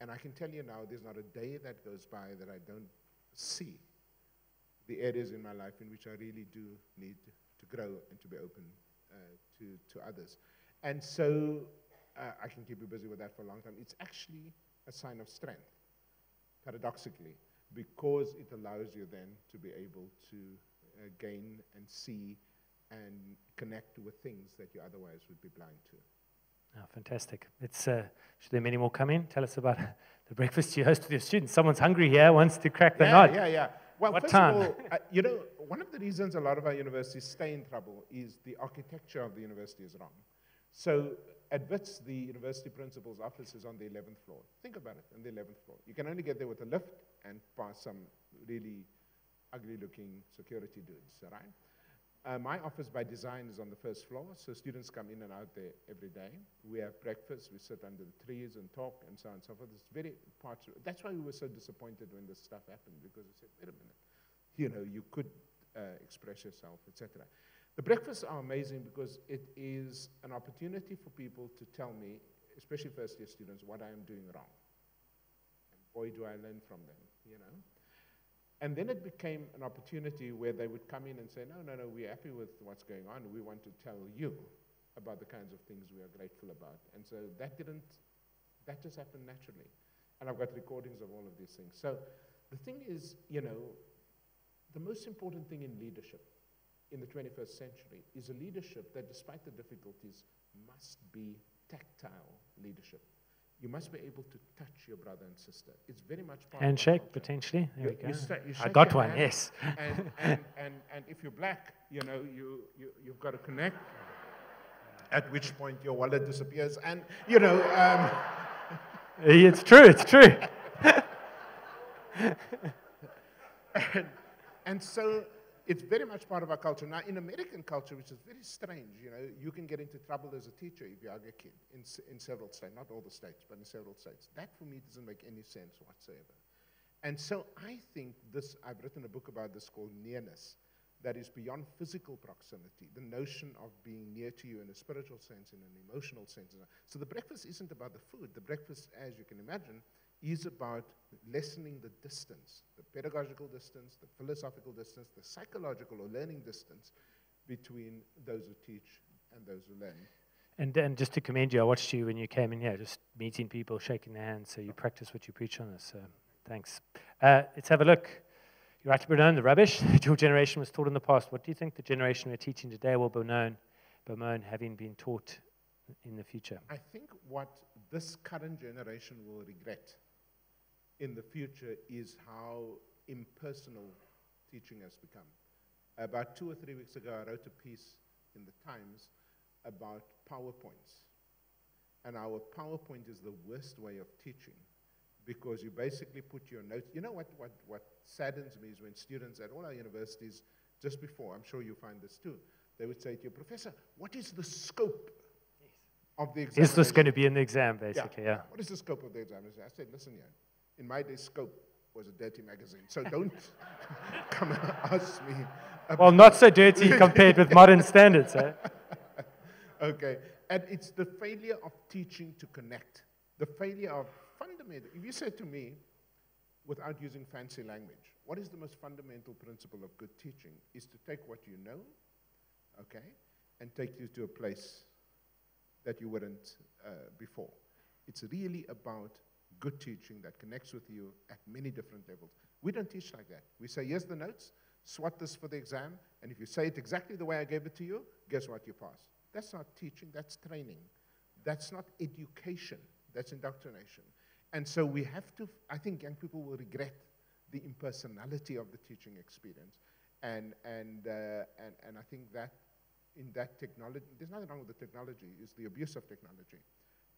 And I can tell you now, there's not a day that goes by that I don't see the areas in my life in which I really do need to grow and to be open to others. And so I can keep you busy with that for a long time. It's actually a sign of strength, paradoxically, because it allows you then to be able to gain and see and connect with things that you otherwise would be blind to. Oh, fantastic. Should there many more come in? Tell us about the breakfast you host with your students. Someone's hungry here, wants to crack the nut. Yeah. Well, what first time? of all, you know, one of the reasons a lot of our universities stay in trouble is the architecture of the university is wrong. So at Wits, the university principal's office is on the 11th floor. Think about it, on the 11th floor. You can only get there with a lift and past some really ugly-looking security dudes, all right? My office, by design, is on the first floor, so students come in and out there every day. We have breakfast, we sit under the trees and talk, and so on and so forth. It's very that's why we were so disappointed when this stuff happened, because we said, wait a minute, you know, you could express yourself, etc. The breakfasts are amazing because it is an opportunity for people to tell me, especially first-year students, what I am doing wrong. And boy, do I learn from them, you know. And then it became an opportunity where they would come in and say, no, we're happy with what's going on. We want to tell you about the kinds of things we are grateful about. And so that just happened naturally. And I've got recordings of all of these things. So the thing is, you know, the most important thing in leadership in the 21st century is a leadership that, despite the difficulties, must be tactile leadership. You must be able to touch your brother and sister. It's very much part handshake, of the potentially. There we go. You I got your one, hand, yes. And if you're black, you know, you've got to connect, at which point your wallet disappears. And, you know... it's true. and so it's very much part of our culture. Now, in American culture, which is very strange, you know, you can get into trouble as a teacher if you hug a kid in several states, not all the states, but in several states. That, for me, doesn't make any sense whatsoever. And so I think I've written a book about this called nearness, that is beyond physical proximity, the notion of being near to you in a spiritual sense, in an emotional sense. So the breakfast isn't about the food. The breakfast, as you can imagine, is about lessening the distance, the pedagogical distance, the philosophical distance, the psychological or learning distance between those who teach and those who learn. And just to commend you, I watched you when you came in here, just meeting people, shaking their hands, so you practice what you preach on this. So thanks. Let's have a look. You rightly bemoan the rubbish that your generation was taught in the past. What do you think the generation we're teaching today will bemoan having been taught in the future? I think what this current generation will regret in the future is how impersonal teaching has become. About 2 or 3 weeks ago, I wrote a piece in the Times about PowerPoints. And our PowerPoint is the worst way of teaching, because you basically put your notes. You know what saddens me is when students at all our universities, just before, I'm sure you find this too, they would say to you, Professor, what is the scope of the exam? Is this going to be in the exam, basically? Yeah. What is the scope of the examination? I said, listen here, in my day, scope was a dirty magazine, so don't come and ask me. Well, not so dirty compared with modern standards, eh? Okay, and it's the failure of teaching to connect, the failure of fundamental. If you said to me, without using fancy language, what is the most fundamental principle of good teaching? Is to take what you know, okay, and take you to a place that you weren't before. It's really about good teaching that connects with you at many different levels. We don't teach like that. We say, here's the notes, swat this for the exam, and if you say it exactly the way I gave it to you, guess what, you pass. That's not teaching, that's training. That's not education, that's indoctrination. And so we have to, I think young people will regret the impersonality of the teaching experience. And I think that in that technology, there's nothing wrong with the technology, it's the abuse of technology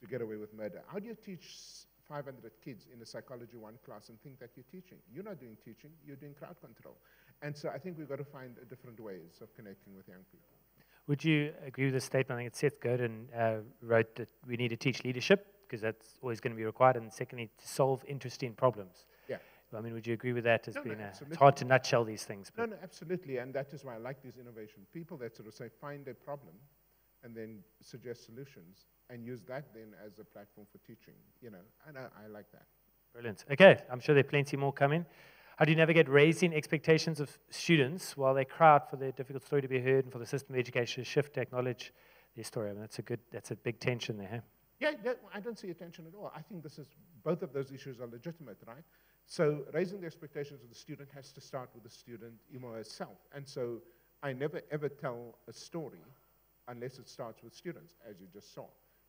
to get away with murder. How do you teach 500 kids in a Psychology 1 class and think that you're teaching? You're not doing teaching, you're doing crowd control. And so I think we've got to find different ways of connecting with young people. Would you agree with this statement? I think it's Seth Godin wrote that we need to teach leadership, because that's always going to be required, and secondly, to solve interesting problems. Yeah. I mean, would you agree with that as being absolutely. It's hard to nutshell these things. No, absolutely, and that is why I like these innovation people that sort of say, find a problem, and then suggest solutions, and use that then as a platform for teaching, and I like that. Brilliant. Okay, I'm sure there are plenty more coming. How do you navigate raising expectations of students while they cry out for their difficult story to be heard and for the system of education to shift to acknowledge their story? I mean, that's a big tension there, huh? Yeah, I don't see a tension at all. I think both of those issues are legitimate, right? So raising the expectations of the student has to start with the student herself. And so I never ever tell a story unless it starts with students, as you just saw.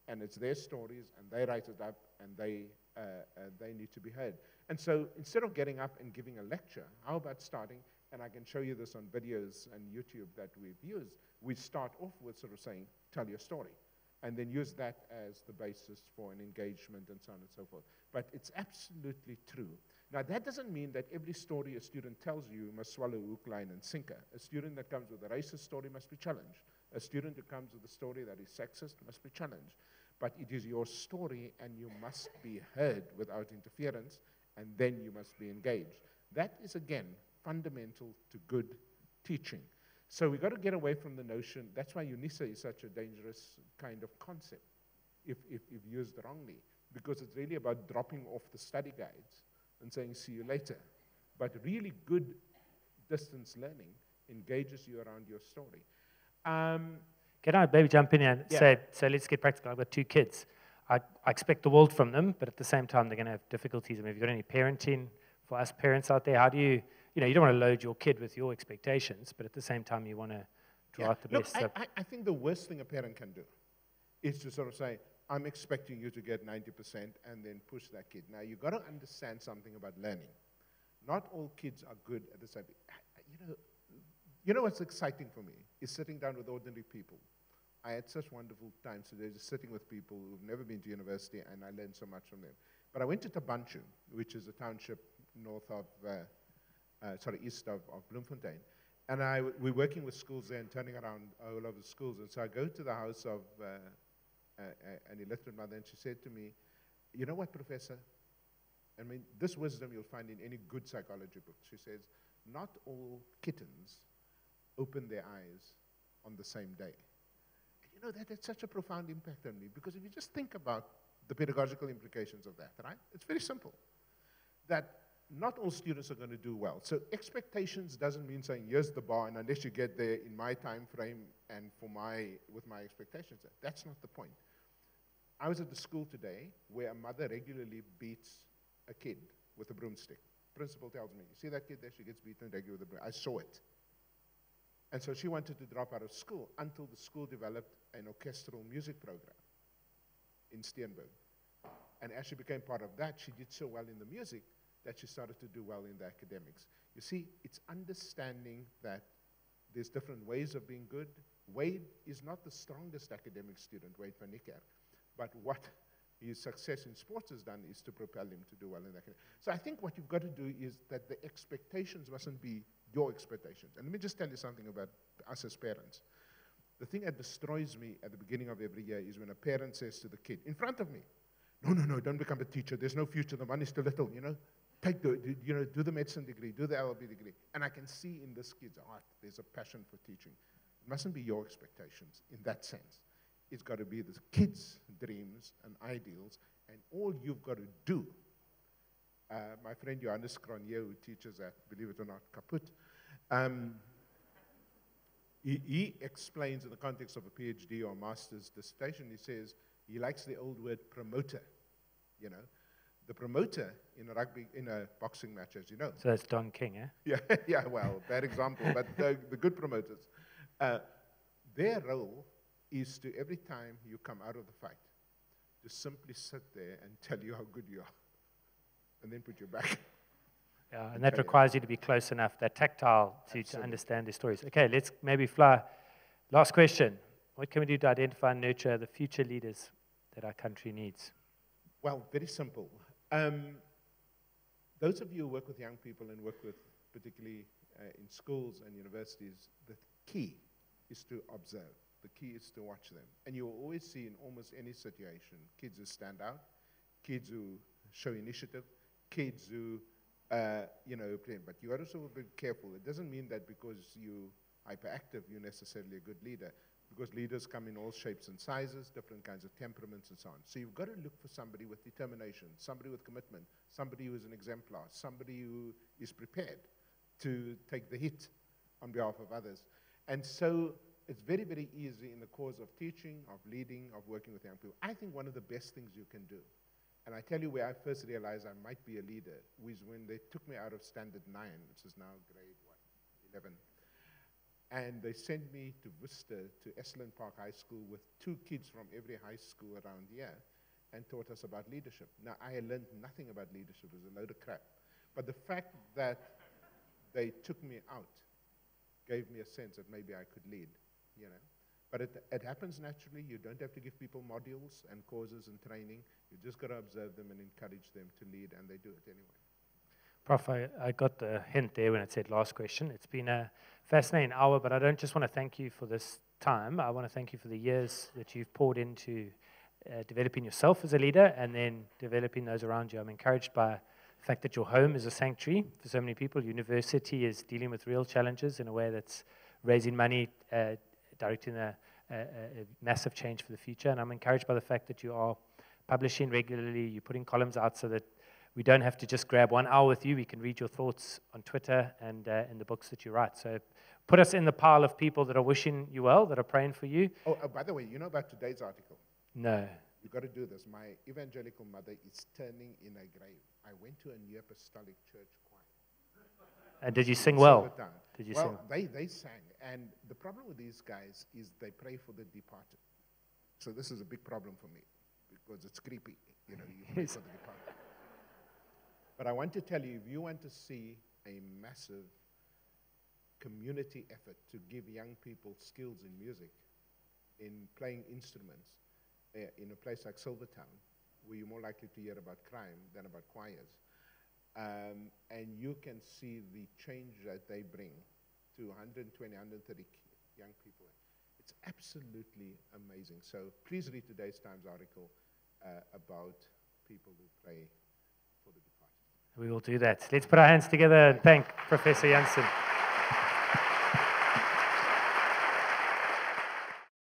And it's their stories, and they write it up, and they need to be heard. And so instead of getting up and giving a lecture, how about starting, and I can show you this on videos and YouTube that we've used, we start off with sort of saying, tell your story, and then use that as the basis for an engagement and so on and so forth. But it's absolutely true. Now, that doesn't mean that every story a student tells you must swallow hook, line, and sinker. A student that comes with a racist story must be challenged. A student who comes with a story that is sexist must be challenged. But it is your story, and you must be heard without interference, and then you must be engaged. That is, again, fundamental to good teaching. So we've got to get away from the notion, that's why UNISA is such a dangerous kind of concept, if used wrongly, because it's really about dropping off the study guides and saying, see you later. But really good distance learning engages you around your story. Can I maybe jump in here and say, so let's get practical. I've got 2 kids. I expect the world from them, but at the same time, they're going to have difficulties. I mean, have you got any parenting for us parents out there? How do you don't want to load your kid with your expectations, but at the same time, you want to draw out the best. Look, I think the worst thing a parent can do is to sort of say, I'm expecting you to get 90% and then push that kid. Now, you've got to understand something about learning. Not all kids are good at the same. You know what's exciting for me is sitting down with ordinary people. I had such wonderful times today just sitting with people who've never been to university, and I learned so much from them. But I went to Tabanchu, which is a township east of Bloemfontein. And we're working with schools there and turning around all over the schools. And so I go to the house of an illiterate mother, and she said to me, you know what, Professor? I mean, this wisdom you'll find in any good psychology book. She says, not all kittens opened their eyes on the same day. And you know, that had such a profound impact on me, because if you just think about the pedagogical implications of that, right? It's very simple. That not all students are going to do well. So expectations doesn't mean saying, here's the bar, and unless you get there in my time frame and with my expectations, that's not the point. I was at the school today where a mother regularly beats a kid with a broomstick. Principal tells me, you see that kid there? She gets beaten regularly with a broomstick. I saw it. And so she wanted to drop out of school until the school developed an orchestral music program in Steenberg. And as she became part of that, she did so well in the music that she started to do well in the academics. You see, it's understanding that there's different ways of being good. Wade is not the strongest academic student, Wade van Niekerk, but what his success in sports has done is to propel him to do well in academics. So I think what you've got to do is that the expectations mustn't be your expectations. And let me just tell you something about us as parents. The thing that destroys me at the beginning of every year is when a parent says to the kid, in front of me, no, don't become a teacher. There's no future. The money's too little, do the medicine degree, do the LLB degree. And I can see in this kid's heart, there's a passion for teaching. It mustn't be your expectations in that sense. It's got to be the kids' dreams and ideals, and all you've got to do. My friend Johannes Cronje, who teaches at, believe it or not, Kaput, he explains in the context of a PhD or master's dissertation, he says he likes the old word promoter, The promoter in a boxing match, as you know. So that's Don King, eh? Yeah, well, bad example, but the good promoters, their role is to, every time you come out of the fight, to simply sit there and tell you how good you are, and then put you back. Yeah, and that requires you to be close enough, that tactile, to understand the stories. Okay, let's maybe fly. Last question. What can we do to identify and nurture the future leaders that our country needs? Well, very simple. Those of you who work with young people and work with, particularly in schools and universities, the key is to observe. The key is to watch them. And you will always see in almost any situation, kids who stand out, kids who show initiative, kids who, play. But you also be careful. It doesn't mean that because you're hyperactive, you're necessarily a good leader, because leaders come in all shapes and sizes, different kinds of temperaments and so on. So you've got to look for somebody with determination, somebody with commitment, somebody who is an exemplar, somebody who is prepared to take the hit on behalf of others. And so it's very, very easy in the cause of teaching, of leading, of working with young people. I think one of the best things you can do, and I tell you where I first realized I might be a leader, was when they took me out of Standard 9, which is now grade 11. And they sent me to Worcester, to Esalen Park High School with 2 kids from every high school around here and taught us about leadership. Now, I had learned nothing about leadership. It was a load of crap. But the fact that they took me out gave me a sense that maybe I could lead, But it happens naturally. You don't have to give people modules and courses and training. You just got to observe them and encourage them to lead, and they do it anyway. Prof, I got the hint there when it said last question. It's been a fascinating hour, but I don't just want to thank you for this time. I want to thank you for the years that you've poured into developing yourself as a leader and then developing those around you. I'm encouraged by the fact that your home is a sanctuary for so many people. University is dealing with real challenges in a way that's raising money, directing a massive change for the future. And I'm encouraged by the fact that you are publishing regularly, you're putting columns out so that we don't have to just grab 1 hour with you. We can read your thoughts on Twitter and in the books that you write. So put us in the pile of people that are wishing you well, that are praying for you. Oh, by the way, you know about today's article? No. You've got to do this. My evangelical mother is turning in a grave. I went to a New Apostolic Church choir. And did you sing well? Did you sing? They sang. And the problem with these guys is they pray for the departed. So this is a big problem for me because it's creepy. You pray for the departed. But I want to tell you, if you want to see a massive community effort to give young people skills in music, in playing instruments, in a place like Silvertown, where you're more likely to hear about crime than about choirs, and you can see the change that they bring to 120, 130 young people. It's absolutely amazing. So please read today's Times article about people who pray for the departed. We will do that. Let's put our hands together and thank Professor Jansen.